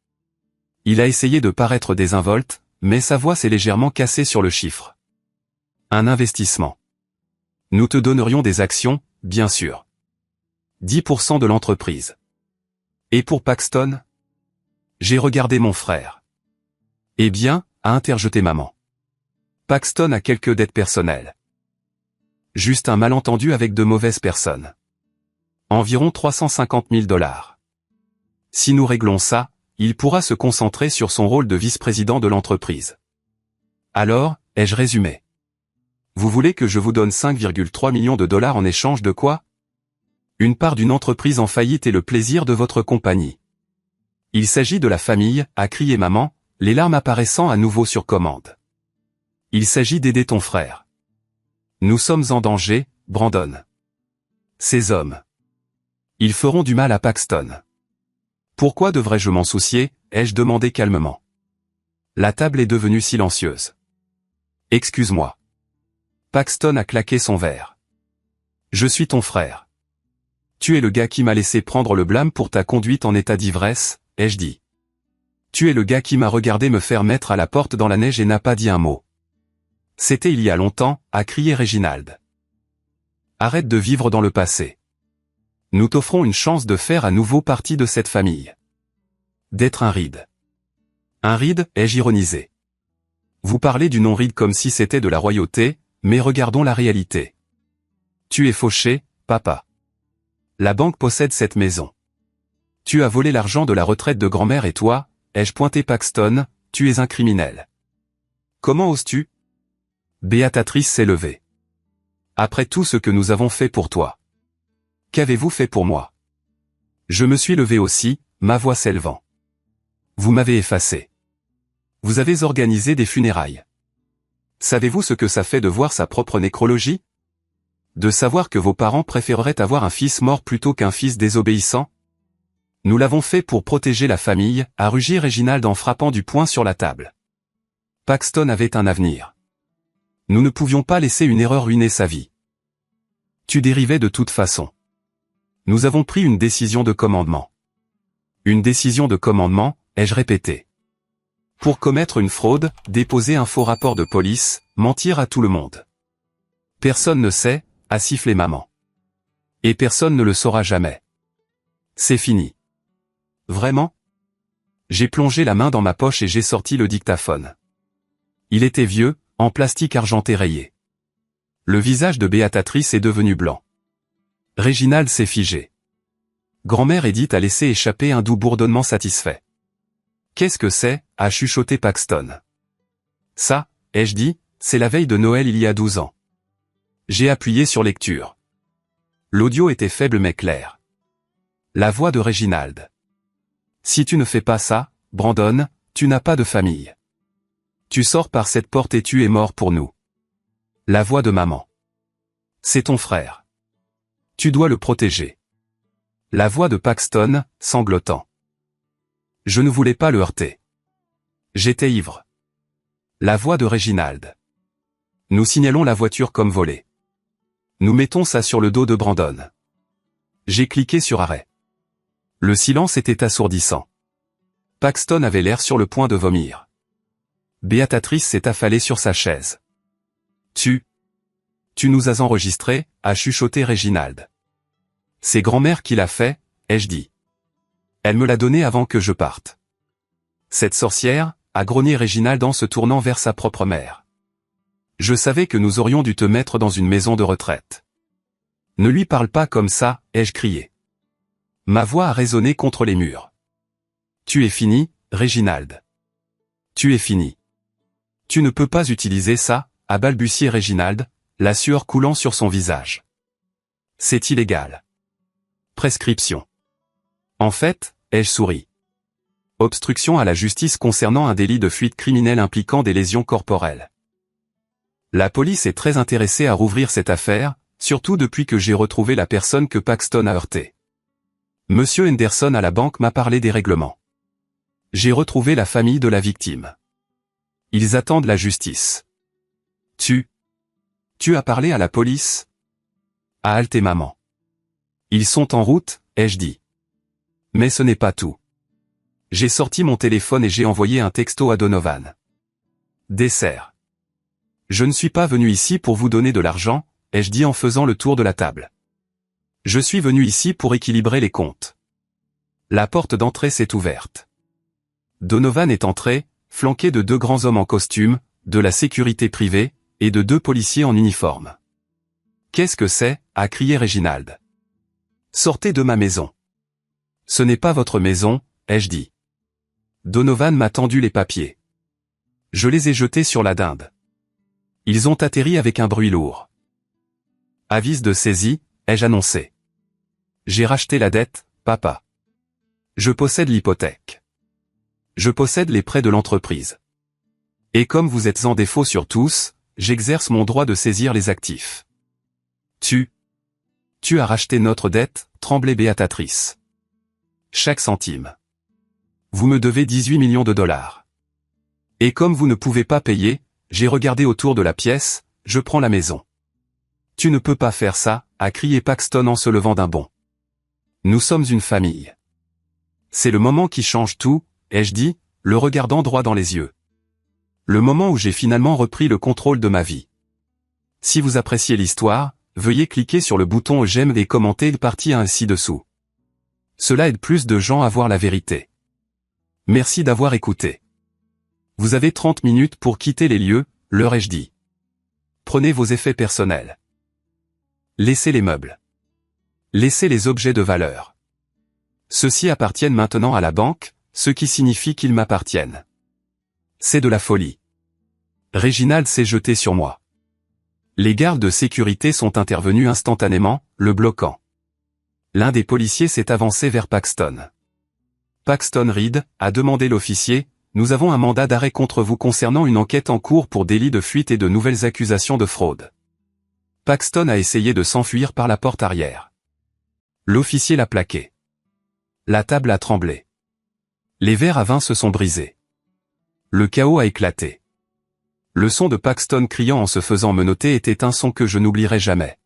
Il a essayé de paraître désinvolte, mais sa voix s'est légèrement cassée sur le chiffre. Un investissement. Nous te donnerions des actions, bien sûr. 10% de l'entreprise. Et pour Paxton? J'ai regardé mon frère. Eh bien, a interjeté maman. Paxton a quelques dettes personnelles. Juste un malentendu avec de mauvaises personnes. Environ 350 000 $. Si nous réglons ça, il pourra se concentrer sur son rôle de vice-président de l'entreprise. Alors, ai-je résumé? Vous voulez que je vous donne 5,3 millions de $ en échange de quoi? Une part d'une entreprise en faillite et le plaisir de votre compagnie. Il s'agit de la famille, a crié maman, les larmes apparaissant à nouveau sur commande. Il s'agit d'aider ton frère. Nous sommes en danger, Brandon. Ces hommes. Ils feront du mal à Paxton. Pourquoi devrais-je m'en soucier, ai-je demandé calmement. La table est devenue silencieuse. Excuse-moi. Paxton a claqué son verre. Je suis ton frère. Tu es le gars qui m'a laissé prendre le blâme pour ta conduite en état d'ivresse, ai-je dit. Tu es le gars qui m'a regardé me faire mettre à la porte dans la neige et n'a pas dit un mot. C'était il y a longtemps, a crié Reginald. Arrête de vivre dans le passé. Nous t'offrons une chance de faire à nouveau partie de cette famille. D'être un Reed. Un Reed, ai-je ironisé. Vous parlez du nom Reed comme si c'était de la royauté, mais regardons la réalité. Tu es fauché, papa. La banque possède cette maison. Tu as volé l'argent de la retraite de grand-mère et toi, ai-je pointé Paxton, tu es un criminel. Comment oses-tu? Béatatrice s'est levée. Après tout ce que nous avons fait pour toi. Qu'avez-vous fait pour moi? Je me suis levé aussi, ma voix s'élevant. Vous m'avez effacé. Vous avez organisé des funérailles. Savez-vous ce que ça fait de voir sa propre nécrologie? De savoir que vos parents préféreraient avoir un fils mort plutôt qu'un fils désobéissant? Nous l'avons fait pour protéger la famille, a rugi Reginald en frappant du poing sur la table. Paxton avait un avenir. Nous ne pouvions pas laisser une erreur ruiner sa vie. Tu dérivais de toute façon. Nous avons pris une décision de commandement. Une décision de commandement, ai-je répété. Pour commettre une fraude, déposer un faux rapport de police, mentir à tout le monde. Personne ne sait, a sifflé maman. Et personne ne le saura jamais. C'est fini. Vraiment? J'ai plongé la main dans ma poche et j'ai sorti le dictaphone. Il était vieux, en plastique argenté rayé. Le visage de Béatatrice est devenu blanc. Réginald s'est figé. Grand-mère Edith a laissé échapper un doux bourdonnement satisfait. Qu'est-ce que c'est, a chuchoté Paxton. Ça, ai-je dit, c'est la veille de Noël il y a 12 ans. J'ai appuyé sur lecture. L'audio était faible mais clair. La voix de Réginald. Si tu ne fais pas ça, Brandon, tu n'as pas de famille. Tu sors par cette porte et tu es mort pour nous. La voix de maman. C'est ton frère. Tu dois le protéger. La voix de Paxton, sanglotant. Je ne voulais pas le heurter. J'étais ivre. La voix de Réginald. Nous signalons la voiture comme volée. Nous mettons ça sur le dos de Brandon. J'ai cliqué sur arrêt. Le silence était assourdissant. Paxton avait l'air sur le point de vomir. Béatatrice s'est affalée sur sa chaise. Tu nous as enregistrés, a chuchoté Réginald. C'est grand-mère qui l'a fait, ai-je dit. Elle me l'a donné avant que je parte. Cette sorcière, a grogné Réginald en se tournant vers sa propre mère. Je savais que nous aurions dû te mettre dans une maison de retraite. Ne lui parle pas comme ça, ai-je crié. Ma voix a résonné contre les murs. Tu es fini, Réginald. Tu es fini. Tu ne peux pas utiliser ça, a balbutié Réginald, la sueur coulant sur son visage. C'est illégal. Prescription. En fait, ai-je souri. Obstruction à la justice concernant un délit de fuite criminelle impliquant des lésions corporelles. La police est très intéressée à rouvrir cette affaire, surtout depuis que j'ai retrouvé la personne que Paxton a heurtée. Monsieur Henderson à la banque m'a parlé des règlements. J'ai retrouvé la famille de la victime. Ils attendent la justice. Tu as parlé à la police? A halté maman. Ils sont en route, ai-je dit. Mais ce n'est pas tout. J'ai sorti mon téléphone et j'ai envoyé un texto à Donovan. Dessert. Je ne suis pas venu ici pour vous donner de l'argent, ai-je dit en faisant le tour de la table. Je suis venu ici pour équilibrer les comptes. La porte d'entrée s'est ouverte. Donovan est entré, flanqué de 2 grands hommes en costume, de la sécurité privée, et de 2 policiers en uniforme. Qu'est-ce que c'est, a crié Réginald. Sortez de ma maison. Ce n'est pas votre maison, ai-je dit. Donovan m'a tendu les papiers. Je les ai jetés sur la dinde. Ils ont atterri avec un bruit lourd. Avis de saisie, ai-je annoncé. J'ai racheté la dette, papa. Je possède l'hypothèque. Je possède les prêts de l'entreprise. Et comme vous êtes en défaut sur tous, j'exerce mon droit de saisir les actifs. Tu as racheté notre dette, tremblait Béatatrice. Chaque centime. Vous me devez 18 millions de dollars. Et comme vous ne pouvez pas payer, j'ai regardé autour de la pièce, je prends la maison. Tu ne peux pas faire ça, a crié Paxton en se levant d'un bond. Nous sommes une famille. C'est le moment qui change tout, ai-je dit, le regardant droit dans les yeux. Le moment où j'ai finalement repris le contrôle de ma vie. Si vous appréciez l'histoire, veuillez cliquer sur le bouton j'aime et commenter le partie ainsi dessous. Cela aide plus de gens à voir la vérité. Merci d'avoir écouté. Vous avez 30 minutes pour quitter les lieux, leur ai-je dit. Prenez vos effets personnels. Laissez les meubles. Laissez les objets de valeur. Ceux-ci appartiennent maintenant à la banque, ce qui signifie qu'ils m'appartiennent. C'est de la folie. Réginald s'est jeté sur moi. Les gardes de sécurité sont intervenus instantanément, le bloquant. L'un des policiers s'est avancé vers Paxton. Paxton Reed, a demandé l'officier, nous avons un mandat d'arrêt contre vous concernant une enquête en cours pour délit de fuite et de nouvelles accusations de fraude. Paxton a essayé de s'enfuir par la porte arrière. L'officier l'a plaqué. La table a tremblé. Les verres à vin se sont brisés. Le chaos a éclaté. Le son de Paxton criant en se faisant menotter était un son que je n'oublierai jamais.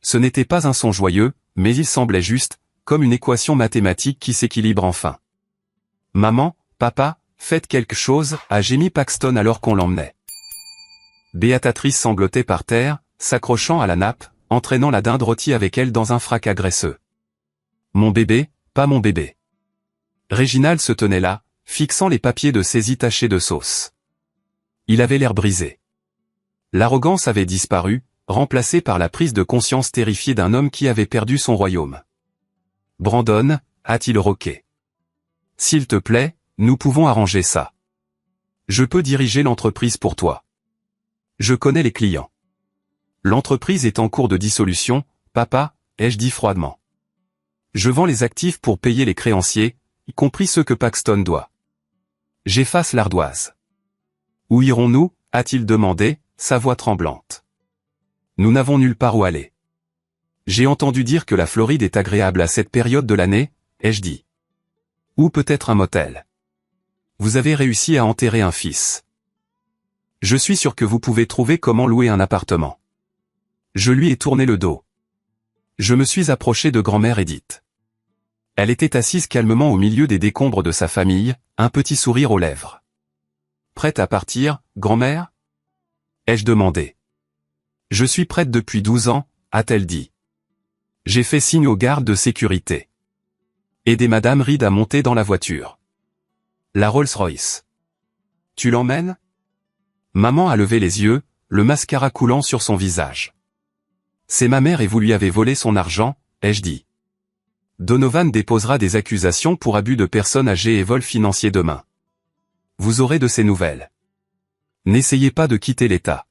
Ce n'était pas un son joyeux, mais il semblait juste, comme une équation mathématique qui s'équilibre enfin. « Maman, papa, faites quelque chose » a gémi Paxton alors qu'on l'emmenait. Béatatrice sanglotait par terre, s'accrochant à la nappe, entraînant la dinde rôtie avec elle dans un fracas graisseux. « Mon bébé, pas mon bébé. » Réginald se tenait là, fixant les papiers de saisie tachés de sauce. Il avait l'air brisé. L'arrogance avait disparu, remplacée par la prise de conscience terrifiée d'un homme qui avait perdu son royaume. « Brandon, a-t-il roqué. S'il te plaît, nous pouvons arranger ça. Je peux diriger l'entreprise pour toi. Je connais les clients. L'entreprise est en cours de dissolution, papa, ai-je dit froidement. Je vends les actifs pour payer les créanciers, y compris ceux que Paxton doit. J'efface l'ardoise. Où irons-nous, a-t-il demandé, sa voix tremblante. Nous n'avons nulle part où aller. J'ai entendu dire que la Floride est agréable à cette période de l'année, ai-je dit. Ou peut-être un motel. Vous avez réussi à enterrer un fils. Je suis sûr que vous pouvez trouver comment louer un appartement. Je lui ai tourné le dos. Je me suis approché de grand-mère Edith. Elle était assise calmement au milieu des décombres de sa famille, un petit sourire aux lèvres. Prête à partir, grand-mère ? Ai-je demandé. Je suis prête depuis 12 ans, a-t-elle dit. J'ai fait signe aux gardes de sécurité. Aidez Madame Reed à monter dans la voiture. La Rolls-Royce. Tu l'emmènes ? Maman a levé les yeux, le mascara coulant sur son visage. C'est ma mère et vous lui avez volé son argent, ai-je dit. Donovan déposera des accusations pour abus de personnes âgées et vol financier demain. Vous aurez de ses nouvelles. N'essayez pas de quitter l'État.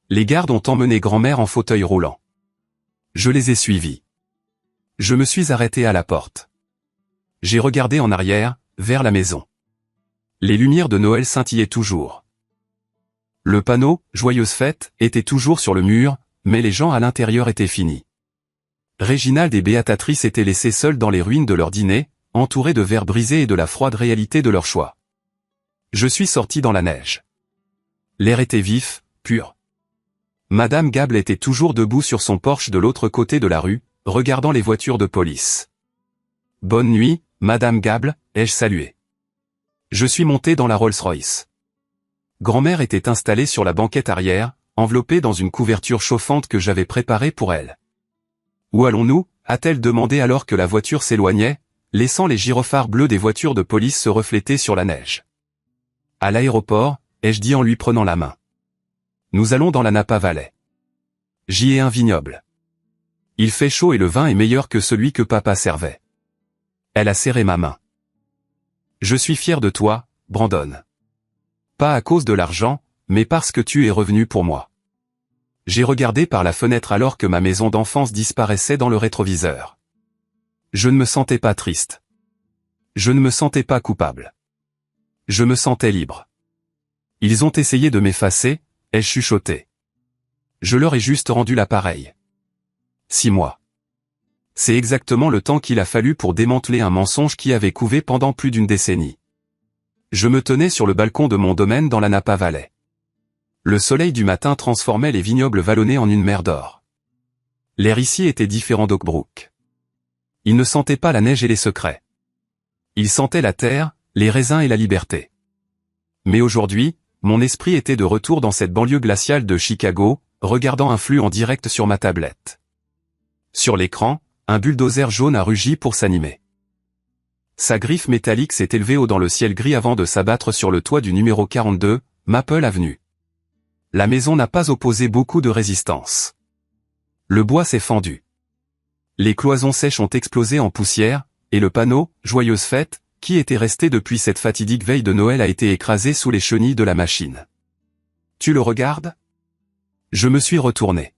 Les gardes ont emmené grand-mère en fauteuil roulant. Je les ai suivis. Je me suis arrêté à la porte. J'ai regardé en arrière, vers la maison. Les lumières de Noël scintillaient toujours. Le panneau « Joyeuse fête » était toujours sur le mur, mais les gens à l'intérieur étaient finis. Réginald et Béatatrice étaient laissés seuls dans les ruines de leur dîner, entourés de verres brisés et de la froide réalité de leur choix. Je suis sorti dans la neige. L'air était vif, pur. Madame Gable était toujours debout sur son porche de l'autre côté de la rue, regardant les voitures de police. « Bonne nuit, Madame Gable » ai-je salué. Je suis monté dans la Rolls-Royce. Grand-mère était installée sur la banquette arrière, enveloppée dans une couverture chauffante que j'avais préparée pour elle. « Où allons-nous » a-t-elle demandé alors que la voiture s'éloignait, laissant les gyrophares bleus des voitures de police se refléter sur la neige. « À l'aéroport » ai-je dit en lui prenant la main. « Nous allons dans la Napa Valley. J'y ai un vignoble. Il fait chaud et le vin est meilleur que celui que papa servait. » Elle a serré ma main. « Je suis fier de toi, Brandon. Pas à cause de l'argent, mais parce que tu es revenu pour moi. » J'ai regardé par la fenêtre alors que ma maison d'enfance disparaissait dans le rétroviseur. Je ne me sentais pas triste. Je ne me sentais pas coupable. Je me sentais libre. Ils ont essayé de m'effacer, ai-je chuchoté. Je leur ai juste rendu l'appareil. 6 mois. C'est exactement le temps qu'il a fallu pour démanteler un mensonge qui avait couvé pendant plus d'une décennie. Je me tenais sur le balcon de mon domaine dans la Napa Valley. Le soleil du matin transformait les vignobles vallonnés en une mer d'or. L'air ici était différent d'Oakbrook. Il ne sentait pas la neige et les secrets. Il sentait la terre, les raisins et la liberté. Mais aujourd'hui, mon esprit était de retour dans cette banlieue glaciale de Chicago, regardant un flux en direct sur ma tablette. Sur l'écran, un bulldozer jaune a rugi pour s'animer. Sa griffe métallique s'est élevée haut dans le ciel gris avant de s'abattre sur le toit du numéro 42, Maple Avenue. La maison n'a pas opposé beaucoup de résistance. Le bois s'est fendu. Les cloisons sèches ont explosé en poussière, et le panneau « Joyeuse fête » qui était resté depuis cette fatidique veille de Noël a été écrasé sous les chenilles de la machine. Tu le regardes ? Je me suis retourné.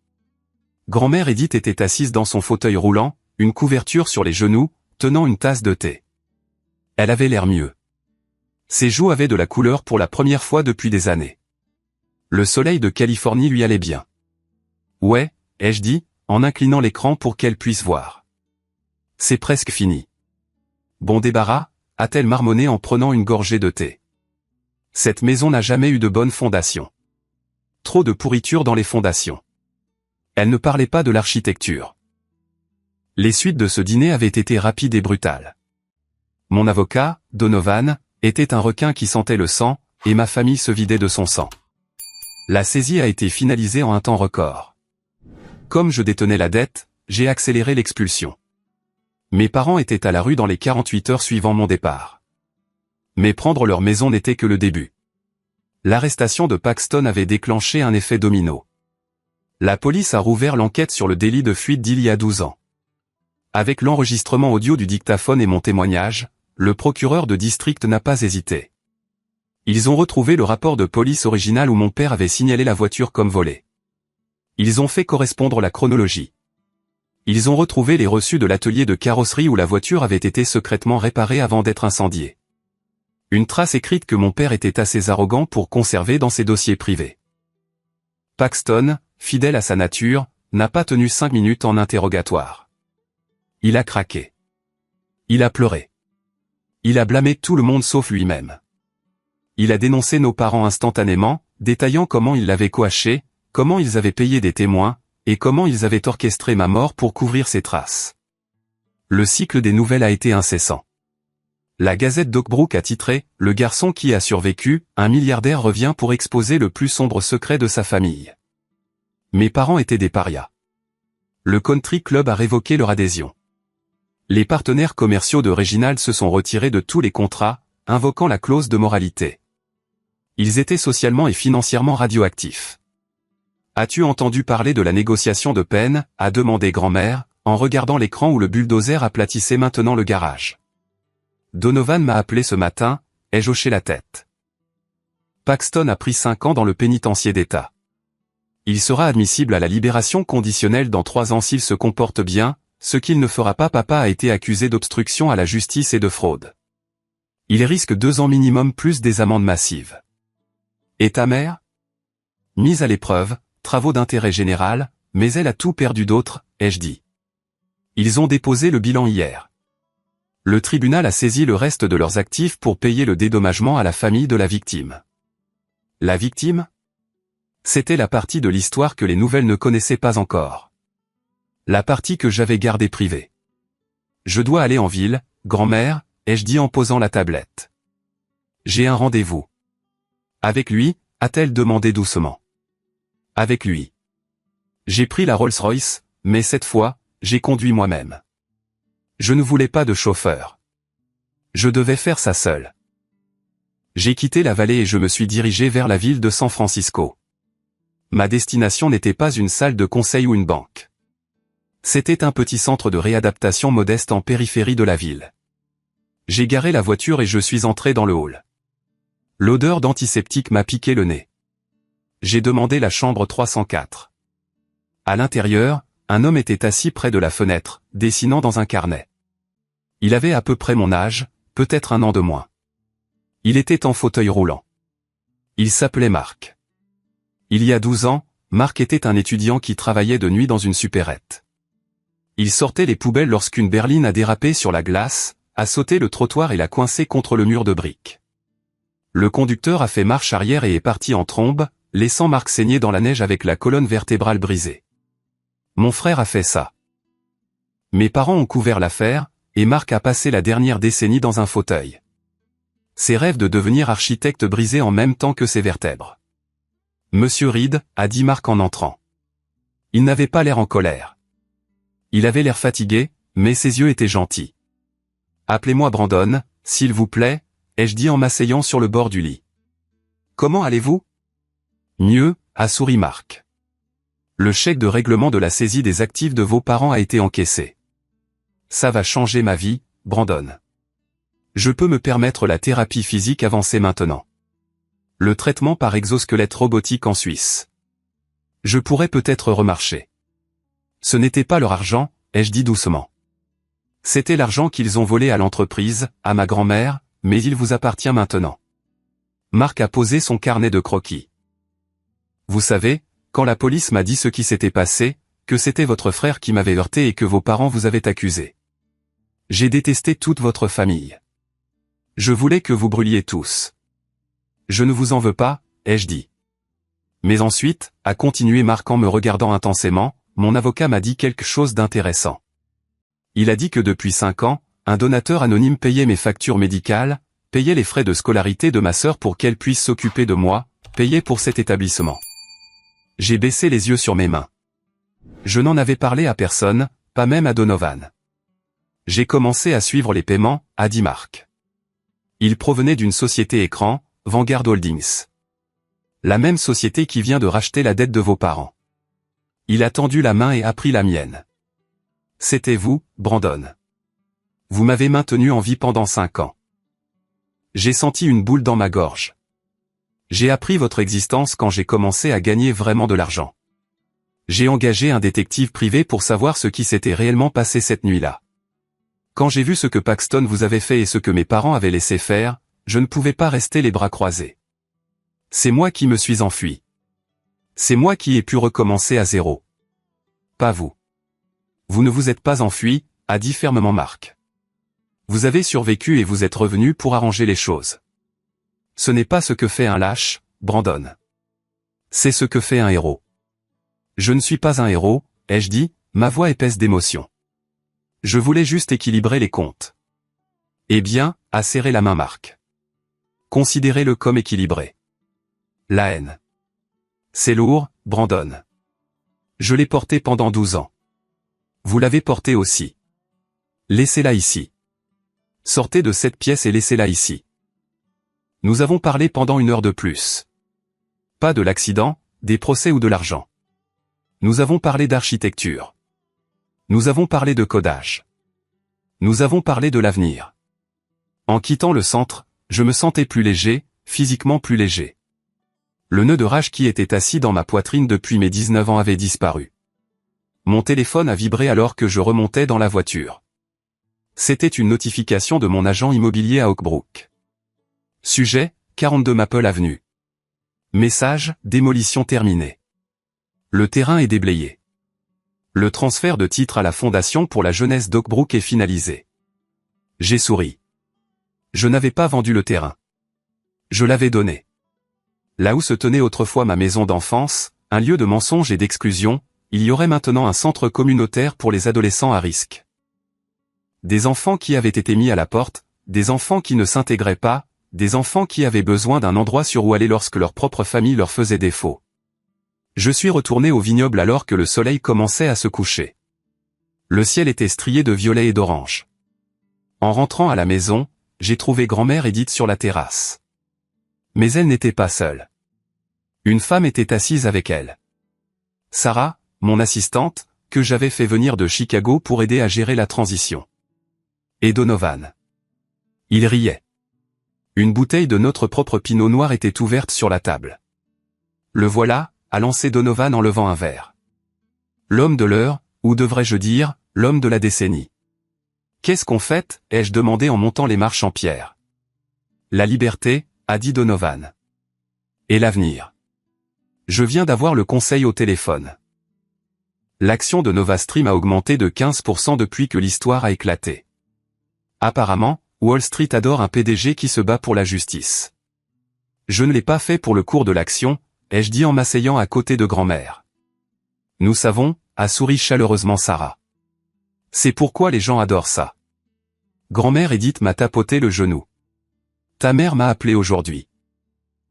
Grand-mère Edith était assise dans son fauteuil roulant, une couverture sur les genoux, tenant une tasse de thé. Elle avait l'air mieux. Ses joues avaient de la couleur pour la première fois depuis des années. Le soleil de Californie lui allait bien. Ouais, ai-je dit, en inclinant l'écran pour qu'elle puisse voir. C'est presque fini. Bon débarras, a-t-elle marmonné en prenant une gorgée de thé. Cette maison n'a jamais eu de bonne fondation. Trop de pourriture dans les fondations. Elle ne parlait pas de l'architecture. Les suites de ce dîner avaient été rapides et brutales. Mon avocat, Donovan, était un requin qui sentait le sang, et ma famille se vidait de son sang. La saisie a été finalisée en un temps record. Comme je détenais la dette, j'ai accéléré l'expulsion. Mes parents étaient à la rue dans les 48 heures suivant mon départ. Mais prendre leur maison n'était que le début. L'arrestation de Paxton avait déclenché un effet domino. La police a rouvert l'enquête sur le délit de fuite d'il y a 12 ans. Avec l'enregistrement audio du dictaphone et mon témoignage, le procureur de district n'a pas hésité. Ils ont retrouvé le rapport de police original où mon père avait signalé la voiture comme volée. Ils ont fait correspondre la chronologie. Ils ont retrouvé les reçus de l'atelier de carrosserie où la voiture avait été secrètement réparée avant d'être incendiée. Une trace écrite que mon père était assez arrogant pour conserver dans ses dossiers privés. Paxton, fidèle à sa nature, n'a pas tenu 5 minutes en interrogatoire. Il a craqué. Il a pleuré. Il a blâmé tout le monde sauf lui-même. Il a dénoncé nos parents instantanément, détaillant comment ils l'avaient coaché, comment ils avaient payé des témoins, et comment ils avaient orchestré ma mort pour couvrir ses traces. Le cycle des nouvelles a été incessant. La Gazette d'Oakbrook a titré « Le garçon qui a survécu, un milliardaire revient pour exposer le plus sombre secret de sa famille ». Mes parents étaient des parias. Le Country Club a révoqué leur adhésion. Les partenaires commerciaux de Reginald se sont retirés de tous les contrats, invoquant la clause de moralité. Ils étaient socialement et financièrement radioactifs. As-tu entendu parler de la négociation de peine, a demandé grand-mère, en regardant l'écran où le bulldozer aplatissait maintenant le garage. Donovan m'a appelé ce matin, ai-je hoché la tête. Paxton a pris 5 ans dans le pénitencier d'État. Il sera admissible à la libération conditionnelle dans 3 ans s'il se comporte bien, ce qu'il ne fera pas. Papa a été accusé d'obstruction à la justice et de fraude. Il risque 2 ans minimum plus des amendes massives. Et ta mère? Mise à l'épreuve, travaux d'intérêt général, mais elle a tout perdu d'autre, ai-je dit. Ils ont déposé le bilan hier. Le tribunal a saisi le reste de leurs actifs pour payer le dédommagement à la famille de la victime. La victime? C'était la partie de l'histoire que les nouvelles ne connaissaient pas encore. La partie que j'avais gardée privée. Je dois aller en ville, grand-mère, ai-je dit en posant la tablette. J'ai un rendez-vous. Avec lui, a-t-elle demandé doucement. Avec lui. J'ai pris la Rolls-Royce, mais cette fois, j'ai conduit moi-même. Je ne voulais pas de chauffeur. Je devais faire ça seul. J'ai quitté la vallée et je me suis dirigé vers la ville de San Francisco. Ma destination n'était pas une salle de conseil ou une banque. C'était un petit centre de réadaptation modeste en périphérie de la ville. J'ai garé la voiture et je suis entré dans le hall. L'odeur d'antiseptique m'a piqué le nez. J'ai demandé la chambre 304. À l'intérieur, un homme était assis près de la fenêtre, dessinant dans un carnet. Il avait à peu près mon âge, peut-être 1 an de moins. Il était en fauteuil roulant. Il s'appelait Marc. Il y a 12 ans, Marc était un étudiant qui travaillait de nuit dans une supérette. Il sortait les poubelles lorsqu'une berline a dérapé sur la glace, a sauté le trottoir et l'a coincé contre le mur de briques. Le conducteur a fait marche arrière et est parti en trombe, laissant Marc saigner dans la neige avec la colonne vertébrale brisée. Mon frère a fait ça. Mes parents ont couvert l'affaire, et Marc a passé la dernière décennie dans un fauteuil. Ses rêves de devenir architecte brisaient en même temps que ses vertèbres. Monsieur Reed, a dit Marc en entrant. Il n'avait pas l'air en colère. Il avait l'air fatigué, mais ses yeux étaient gentils. Appelez-moi Brandon, s'il vous plaît, ai-je dit en m'asseyant sur le bord du lit. Comment allez-vous? Mieux, a souri Marc. Le chèque de règlement de la saisie des actifs de vos parents a été encaissé. Ça va changer ma vie, Brandon. Je peux me permettre la thérapie physique avancée maintenant. Le traitement par exosquelette robotique en Suisse. Je pourrais peut-être remarcher. Ce n'était pas leur argent, ai-je dit doucement. C'était l'argent qu'ils ont volé à l'entreprise, à ma grand-mère, mais il vous appartient maintenant. Marc a posé son carnet de croquis. Vous savez, quand la police m'a dit ce qui s'était passé, que c'était votre frère qui m'avait heurté et que vos parents vous avaient accusé. J'ai détesté toute votre famille. Je voulais que vous brûliez tous. Je ne vous en veux pas, ai-je dit. Mais ensuite, a continué Marc en me regardant intensément, mon avocat m'a dit quelque chose d'intéressant. Il a dit que depuis 5 ans, un donateur anonyme payait mes factures médicales, payait les frais de scolarité de ma sœur pour qu'elle puisse s'occuper de moi, payait pour cet établissement. J'ai baissé les yeux sur mes mains. Je n'en avais parlé à personne, pas même à Donovan. J'ai commencé à suivre les paiements, a dit Mark. Il provenait d'une société écran, Vanguard Holdings. La même société qui vient de racheter la dette de vos parents. Il a tendu la main et a pris la mienne. C'était vous, Brandon. Vous m'avez maintenu en vie pendant 5 ans. J'ai senti une boule dans ma gorge. J'ai appris votre existence quand j'ai commencé à gagner vraiment de l'argent. J'ai engagé un détective privé pour savoir ce qui s'était réellement passé cette nuit-là. Quand j'ai vu ce que Paxton vous avait fait et ce que mes parents avaient laissé faire, je ne pouvais pas rester les bras croisés. C'est moi qui me suis enfui. C'est moi qui ai pu recommencer à zéro. Pas vous. Vous ne vous êtes pas enfui, a dit fermement Mark. Vous avez survécu et vous êtes revenu pour arranger les choses. Ce n'est pas ce que fait un lâche, Brandon. C'est ce que fait un héros. Je ne suis pas un héros, ai-je dit, ma voix épaisse d'émotion. Je voulais juste équilibrer les comptes. Eh bien, a serré la main Mark. Considérez-le comme équilibré. La haine. C'est lourd, Brandon. Je l'ai porté pendant 12 ans. Vous l'avez porté aussi. Laissez-la ici. Sortez de cette pièce et laissez-la ici. Nous avons parlé pendant 1 heure de plus. Pas de l'accident, des procès ou de l'argent. Nous avons parlé d'architecture. Nous avons parlé de codage. Nous avons parlé de l'avenir. En quittant le centre, je me sentais plus léger, physiquement plus léger. Le nœud de rage qui était assis dans ma poitrine depuis mes 19 ans avait disparu. Mon téléphone a vibré alors que je remontais dans la voiture. C'était une notification de mon agent immobilier à Oakbrook. Sujet, 42 Maple Avenue. Message, démolition terminée. Le terrain est déblayé. Le transfert de titre à la Fondation pour la jeunesse d'Oakbrook est finalisé. J'ai souri. Je n'avais pas vendu le terrain. Je l'avais donné. Là où se tenait autrefois ma maison d'enfance, un lieu de mensonge et d'exclusion, il y aurait maintenant un centre communautaire pour les adolescents à risque. Des enfants qui avaient été mis à la porte, des enfants qui ne s'intégraient pas, des enfants qui avaient besoin d'un endroit sur où aller lorsque leur propre famille leur faisait défaut. Je suis retourné au vignoble alors que le soleil commençait à se coucher. Le ciel était strié de violet et d'orange. En rentrant à la maison, j'ai trouvé grand-mère Edith sur la terrasse. Mais elle n'était pas seule. Une femme était assise avec elle. Sarah, mon assistante, que j'avais fait venir de Chicago pour aider à gérer la transition. Et Donovan. Il riait. Une bouteille de notre propre pinot noir était ouverte sur la table. Le voilà, a lancé Donovan en levant un verre. L'homme de l'heure, ou devrais-je dire, l'homme de la décennie. Qu'est-ce qu'on fait, ai-je demandé en montant les marches en pierre. La liberté, a dit Donovan. Et l'avenir. Je viens d'avoir le conseil au téléphone. L'action de NovaStream a augmenté de 15% depuis que l'histoire a éclaté. Apparemment, Wall Street adore un PDG qui se bat pour la justice. Je ne l'ai pas fait pour le cours de l'action, ai-je dit en m'asseyant à côté de grand-mère. Nous savons, a souri chaleureusement Sarah. C'est pourquoi les gens adorent ça. Grand-mère Edith m'a tapoté le genou. Ta mère m'a appelé aujourd'hui.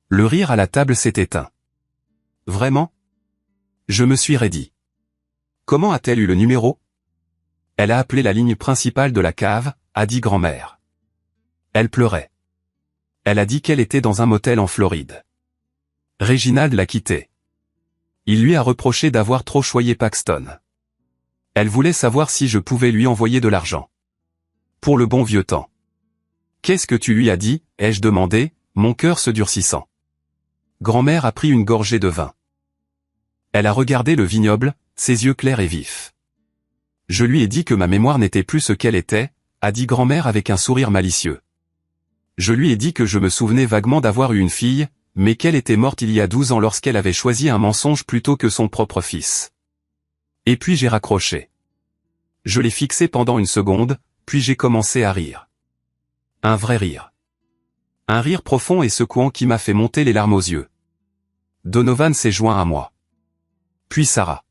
Le rire à la table s'est éteint. Vraiment? Je me suis raidi. Comment a-t-elle eu le numéro? Elle a appelé la ligne principale de la cave, a dit grand-mère. Elle pleurait. Elle a dit qu'elle était dans un motel en Floride. Réginald l'a quittée. Il lui a reproché d'avoir trop choyé Paxton. Elle voulait savoir si je pouvais lui envoyer de l'argent. Pour le bon vieux temps. Qu'est-ce que tu lui as dit, ai-je demandé, mon cœur se durcissant. Grand-mère a pris une gorgée de vin. Elle a regardé le vignoble, ses yeux clairs et vifs. Je lui ai dit que ma mémoire n'était plus ce qu'elle était, a dit grand-mère avec un sourire malicieux. Je lui ai dit que je me souvenais vaguement d'avoir eu une fille, mais qu'elle était morte il y a 12 ans lorsqu'elle avait choisi un mensonge plutôt que son propre fils. Et puis j'ai raccroché. Je l'ai fixé pendant 1 seconde, puis j'ai commencé à rire. Un vrai rire. Un rire profond et secouant qui m'a fait monter les larmes aux yeux. Donovan s'est joint à moi. Puis Sarah.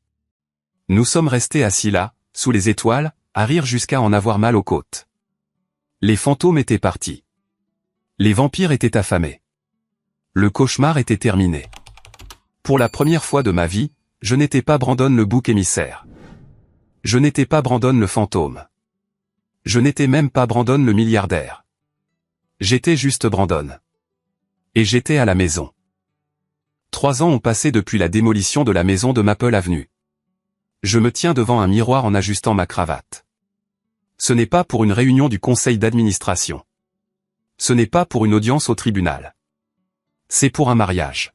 Nous sommes restés assis là, sous les étoiles, à rire jusqu'à en avoir mal aux côtes. Les fantômes étaient partis. Les vampires étaient affamés. Le cauchemar était terminé. Pour la première fois de ma vie, je n'étais pas Brandon le bouc émissaire. Je n'étais pas Brandon le fantôme. Je n'étais même pas Brandon le milliardaire. J'étais juste Brandon. Et j'étais à la maison. 3 ans ont passé depuis la démolition de la maison de Maple Avenue. Je me tiens devant un miroir en ajustant ma cravate. Ce n'est pas pour une réunion du conseil d'administration. Ce n'est pas pour une audience au tribunal. C'est pour un mariage.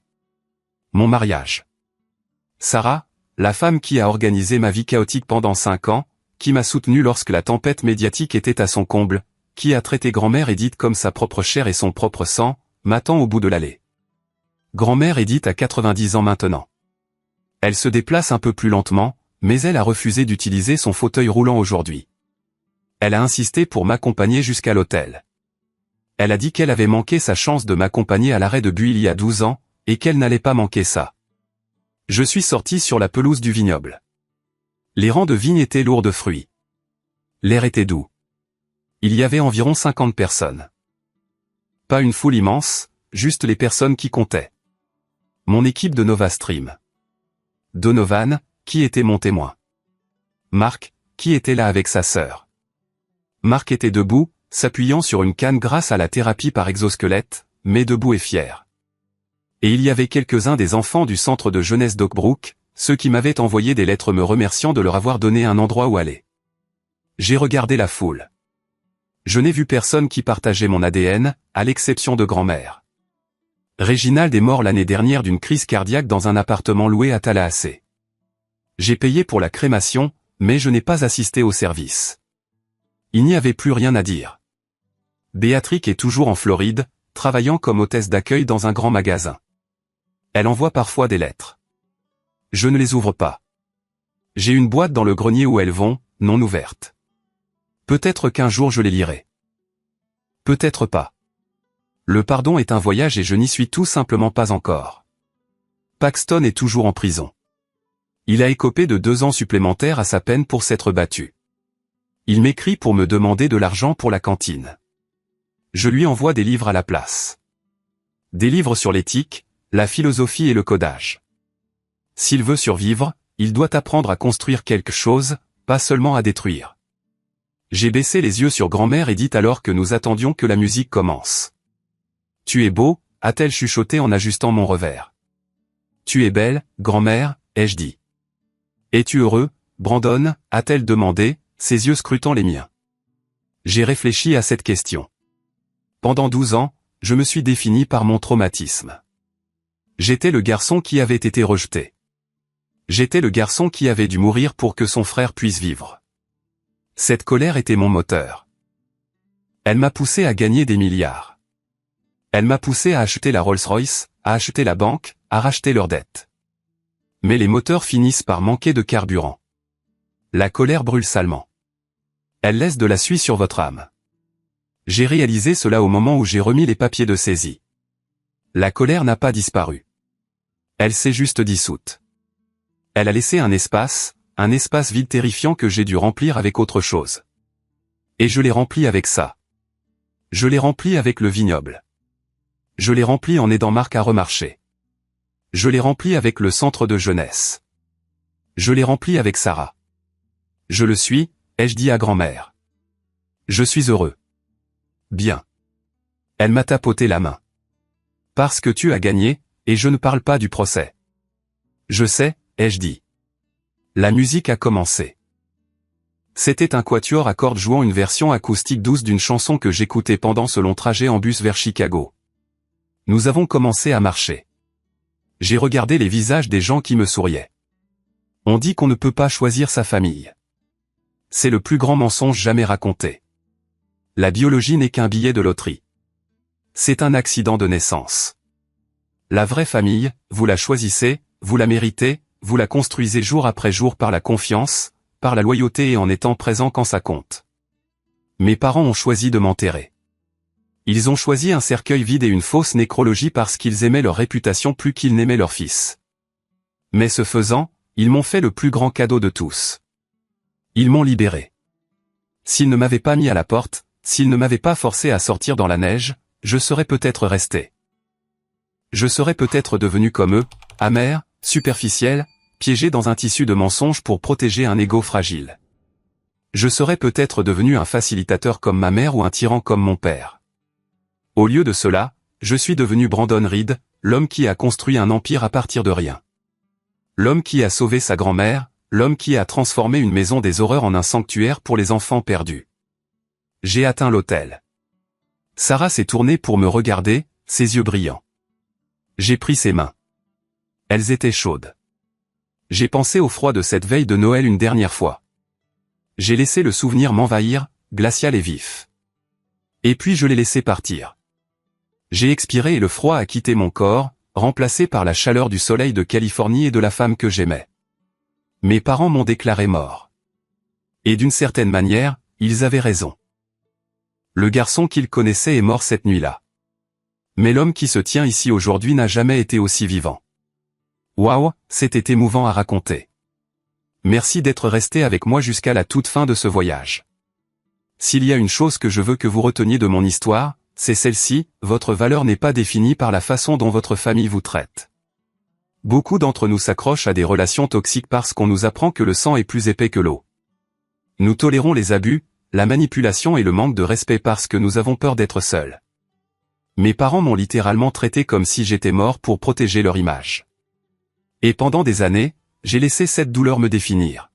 Mon mariage. Sarah, la femme qui a organisé ma vie chaotique pendant 5 ans, qui m'a soutenu lorsque la tempête médiatique était à son comble, qui a traité grand-mère Edith comme sa propre chair et son propre sang, m'attend au bout de l'allée. Grand-mère Edith a 90 ans maintenant. Elle se déplace un peu plus lentement, mais elle a refusé d'utiliser son fauteuil roulant aujourd'hui. Elle a insisté pour m'accompagner jusqu'à l'hôtel. Elle a dit qu'elle avait manqué sa chance de m'accompagner à l'arrêt de bus il y a 12 ans, et qu'elle n'allait pas manquer ça. Je suis sorti sur la pelouse du vignoble. Les rangs de vignes étaient lourds de fruits. L'air était doux. Il y avait environ 50 personnes. Pas une foule immense, juste les personnes qui comptaient. Mon équipe de Nova Stream. Donovan, qui était mon témoin. Marc, qui était là avec sa sœur. Marc était debout, s'appuyant sur une canne grâce à la thérapie par exosquelette, mais debout et fier. Et il y avait quelques-uns des enfants du centre de jeunesse d'Oakbrook, ceux qui m'avaient envoyé des lettres me remerciant de leur avoir donné un endroit où aller. J'ai regardé la foule. Je n'ai vu personne qui partageait mon ADN, à l'exception de grand-mère. Réginald est mort l'année dernière d'une crise cardiaque dans un appartement loué à Tallahassee. J'ai payé pour la crémation, mais je n'ai pas assisté au service. Il n'y avait plus rien à dire. Béatrice est toujours en Floride, travaillant comme hôtesse d'accueil dans un grand magasin. Elle envoie parfois des lettres. Je ne les ouvre pas. J'ai une boîte dans le grenier où elles vont, non ouverte. Peut-être qu'un jour je les lirai. Peut-être pas. Le pardon est un voyage et je n'y suis tout simplement pas encore. Paxton est toujours en prison. Il a écopé de 2 ans supplémentaires à sa peine pour s'être battu. Il m'écrit pour me demander de l'argent pour la cantine. Je lui envoie des livres à la place. Des livres sur l'éthique, la philosophie et le codage. S'il veut survivre, il doit apprendre à construire quelque chose, pas seulement à détruire. J'ai baissé les yeux sur grand-mère et dit alors que nous attendions que la musique commence. « Tu es beau », a-t-elle chuchoté en ajustant mon revers. « Tu es belle, grand-mère », ai-je dit. « Es-tu heureux, Brandon » a-t-elle demandé, ses yeux scrutant les miens. J'ai réfléchi à cette question. Pendant 12 ans, je me suis défini par mon traumatisme. J'étais le garçon qui avait été rejeté. J'étais le garçon qui avait dû mourir pour que son frère puisse vivre. Cette colère était mon moteur. Elle m'a poussé à gagner des milliards. Elle m'a poussé à acheter la Rolls-Royce, à acheter la banque, à racheter leurs dettes. Mais les moteurs finissent par manquer de carburant. La colère brûle salement. Elle laisse de la suie sur votre âme. J'ai réalisé cela au moment où j'ai remis les papiers de saisie. La colère n'a pas disparu. Elle s'est juste dissoute. Elle a laissé un espace vide terrifiant que j'ai dû remplir avec autre chose. Et je l'ai rempli avec ça. Je l'ai rempli avec le vignoble. Je l'ai rempli en aidant Marc à remarcher. Je l'ai rempli avec le centre de jeunesse. Je l'ai rempli avec Sarah. Je le suis, ai-je dit à grand-mère. Je suis heureux. Bien. Elle m'a tapoté la main. Parce que tu as gagné, et je ne parle pas du procès. Je sais, ai-je dit. La musique a commencé. C'était un quatuor à cordes jouant une version acoustique douce d'une chanson que j'écoutais pendant ce long trajet en bus vers Chicago. Nous avons commencé à marcher. J'ai regardé les visages des gens qui me souriaient. On dit qu'on ne peut pas choisir sa famille. C'est le plus grand mensonge jamais raconté. La biologie n'est qu'un billet de loterie. C'est un accident de naissance. La vraie famille, vous la choisissez, vous la méritez, vous la construisez jour après jour par la confiance, par la loyauté et en étant présent quand ça compte. Mes parents ont choisi de m'enterrer. Ils ont choisi un cercueil vide et une fausse nécrologie parce qu'ils aimaient leur réputation plus qu'ils n'aimaient leur fils. Mais ce faisant, ils m'ont fait le plus grand cadeau de tous. Ils m'ont libéré. S'il ne m'avait pas mis à la porte, s'il ne m'avait pas forcé à sortir dans la neige, je serais peut-être resté. Je serais peut-être devenu comme eux, amer, superficiel, piégé dans un tissu de mensonges pour protéger un ego fragile. Je serais peut-être devenu un facilitateur comme ma mère ou un tyran comme mon père. Au lieu de cela, je suis devenu Brandon Reed, l'homme qui a construit un empire à partir de rien. L'homme qui a sauvé sa grand-mère, l'homme qui a transformé une maison des horreurs en un sanctuaire pour les enfants perdus. J'ai atteint l'autel. Sarah s'est tournée pour me regarder, ses yeux brillants. J'ai pris ses mains. Elles étaient chaudes. J'ai pensé au froid de cette veille de Noël une dernière fois. J'ai laissé le souvenir m'envahir, glacial et vif. Et puis je l'ai laissé partir. J'ai expiré et le froid a quitté mon corps, remplacé par la chaleur du soleil de Californie et de la femme que j'aimais. Mes parents m'ont déclaré mort. Et d'une certaine manière, ils avaient raison. Le garçon qu'ils connaissaient est mort cette nuit-là. Mais l'homme qui se tient ici aujourd'hui n'a jamais été aussi vivant. Waouh, c'était émouvant à raconter. Merci d'être resté avec moi jusqu'à la toute fin de ce voyage. S'il y a une chose que je veux que vous reteniez de mon histoire, c'est celle-ci, votre valeur n'est pas définie par la façon dont votre famille vous traite. Beaucoup d'entre nous s'accrochent à des relations toxiques parce qu'on nous apprend que le sang est plus épais que l'eau. Nous tolérons les abus, la manipulation et le manque de respect parce que nous avons peur d'être seuls. Mes parents m'ont littéralement traité comme si j'étais mort pour protéger leur image. Et pendant des années, j'ai laissé cette douleur me définir.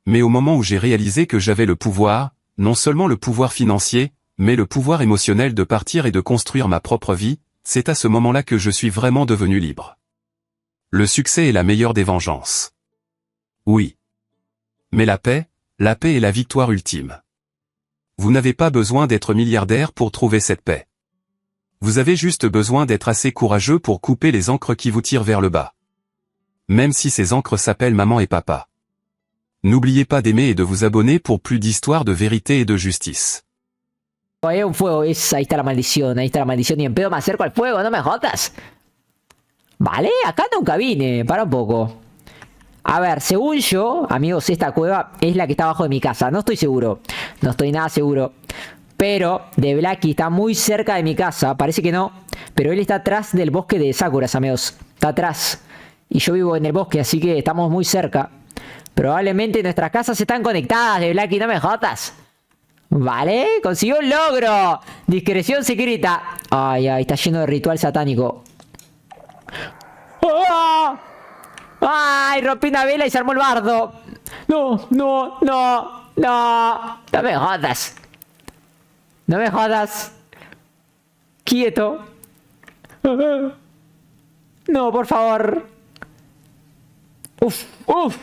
Mais au moment où j'ai réalisé que j'avais le pouvoir, non seulement le pouvoir financier, mais le pouvoir émotionnel de partir et de construire ma propre vie, c'est à ce moment-là que je suis vraiment devenu libre. Le succès est la meilleure des vengeances. Oui. Mais la paix est la victoire ultime. Vous n'avez pas besoin d'être milliardaire pour trouver cette paix. Vous avez juste besoin d'être assez courageux pour couper les ancres qui vous tirent vers le bas. Même si ces ancres s'appellent maman et papa. N'oubliez pas d'aimer et de vous abonner pour plus d'histoires de vérité et de justice. Hay un fuego, ahí está la maldición, y en pedo me acerco al fuego, no me jodas. Vale, acá nunca vine, para un poco. A ver, según yo, amigos, esta cueva es la que está abajo de mi casa, no estoy seguro, no estoy nada seguro. Pero de Blacky está muy cerca de mi casa, parece que no, pero él está atrás del bosque de Sakuras, amigos, está atrás. Y yo vivo en el bosque, así que estamos muy cerca. Probablemente nuestras casas están conectadas, de Blacky, no me jodas. Vale, consiguió un logro. Discreción secreta. Ay, ay, está lleno de ritual satánico. ¡Oh! Ay, rompí una vela y se armó el bardo. No, no, no, no. No me jodas. No me jodas. Quieto. No, por favor. Uf, uf.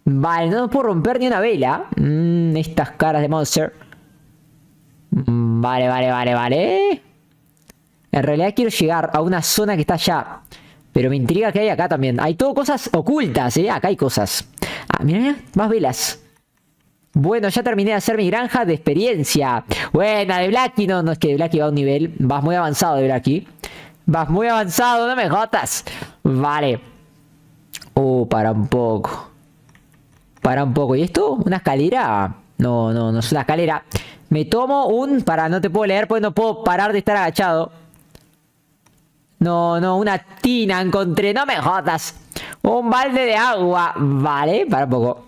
Vale, no puedo romper ni una vela. Estas caras de monster. Vale, vale, vale, vale. En realidad quiero llegar a una zona que está allá. Pero me intriga que hay acá también. Hay todo cosas ocultas, Acá hay cosas. Ah, mira, mira, más velas. Bueno, ya terminé de hacer mi granja de experiencia. Buena, de Blacky. No, no es que de Blacky va a un nivel. Vas muy avanzado, de Blacky. Vas muy avanzado, no me jodas. Vale. Para un poco. Para un poco. ¿Y esto? ¿Una escalera? No, no, no es una escalera. Me tomo un... no te puedo leer porque no puedo parar de estar agachado. No, no, una tina encontré. No me jodas. Un balde de agua. Vale, para un poco.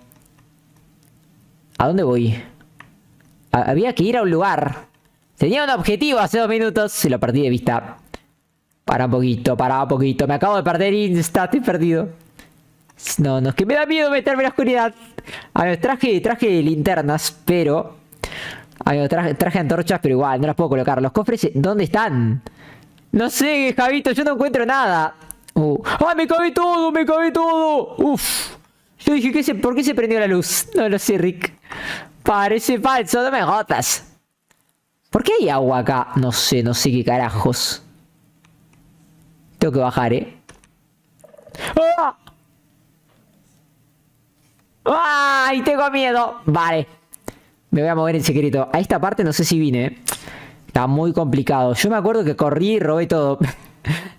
¿A dónde voy? Había que ir a un lugar. Tenía un objetivo hace 2 minutos. Se lo perdí de vista. Para un poquito, para un poquito. Me acabo de perder Insta. Estoy perdido. No, no, es que me da miedo meterme en la oscuridad. A ver, traje linternas, pero... A ver, traje antorchas, pero igual, no las puedo colocar. Los cofres, ¿dónde están? No sé, Javito, yo no encuentro nada. ¡Ah, me cabe todo, me cabe todo! Uf. Yo dije, ¿por qué se prendió la luz? No lo sé, Rick. Parece falso, no me jodas. ¿Por qué hay agua acá? No sé qué carajos. Tengo que bajar, ¡Ah! ¡Ay, tengo miedo! Vale. Me voy a mover en secreto. A esta parte no sé si vine. Está muy complicado. Yo me acuerdo que corrí y robé todo.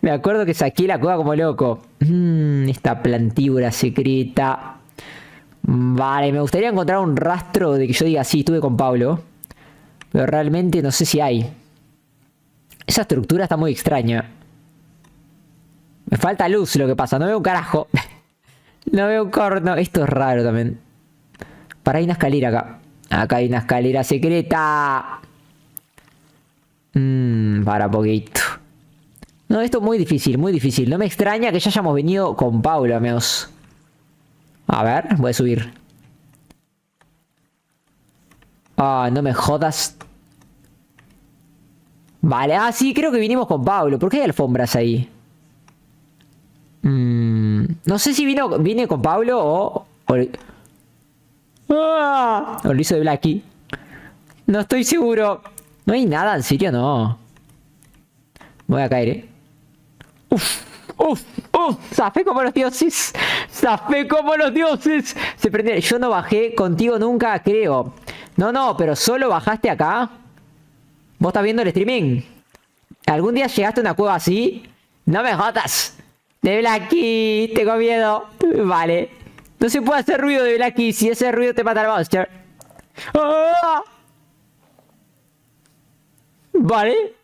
Me acuerdo que saqué la cueva como loco. Esta plantíbula secreta. Vale, me gustaría encontrar un rastro de que yo diga, sí, estuve con Pablo. Pero realmente no sé si hay. Esa estructura está muy extraña. Me falta luz lo que pasa. No veo un carajo. No veo un corno. Esto es raro también. Para, hay una escalera acá. Acá hay una escalera secreta. Para poquito. No, esto es muy difícil, muy difícil. No me extraña que ya hayamos venido con Pablo, amigos. A ver, voy a subir. Ah, no me jodas. Vale, sí, creo que vinimos con Pablo. ¿Por qué hay alfombras ahí? No sé si vine con Pablo o lo hizo de Blacky. No estoy seguro. No hay nada, en serio, no. Me voy a caer, Uf. Zafé como los dioses. Zafé como los dioses. Se prendió. Yo no bajé contigo nunca, creo. No, pero solo bajaste acá. Vos estás viendo el streaming. ¿Algún día llegaste a una cueva así? No me jodas. De Blacky, tengo miedo. Vale. No se puede hacer ruido de Blacky. Si ese ruido te mata al monster. ¡Ah! Vale.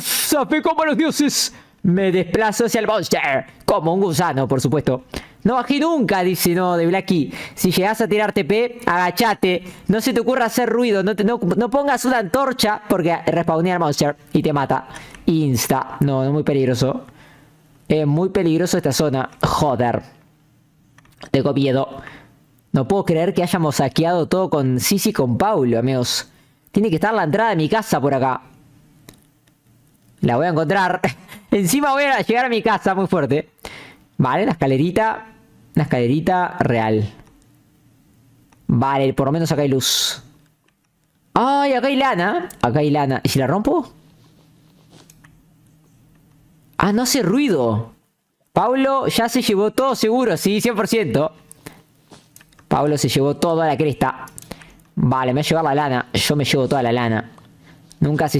Zafé como los dioses. Me desplazo hacia el monster. Como un gusano, por supuesto. No bajé nunca, dice no de Blacky. Si llegas a tirar TP, agachate. No se te ocurra hacer ruido. No pongas una antorcha porque respawnea al monster y te mata. Insta. No, es muy peligroso. Es muy peligroso esta zona. Joder. Tengo miedo. No puedo creer que hayamos saqueado todo con Sisi y con Paulo, amigos. Tiene que estar la entrada de mi casa por acá. La voy a encontrar. Encima voy a llegar a mi casa muy fuerte. Vale, la escalerita. Una escalerita real. Vale, por lo menos acá hay luz. ¡Ay, acá hay lana! Acá hay lana. ¿Y si la rompo? Ah, no hace ruido. Pablo ya se llevó todo seguro, sí, 100%. Pablo se llevó todo a la cresta. Vale, me va a llevar la lana. Yo me llevo toda la lana. Nunca se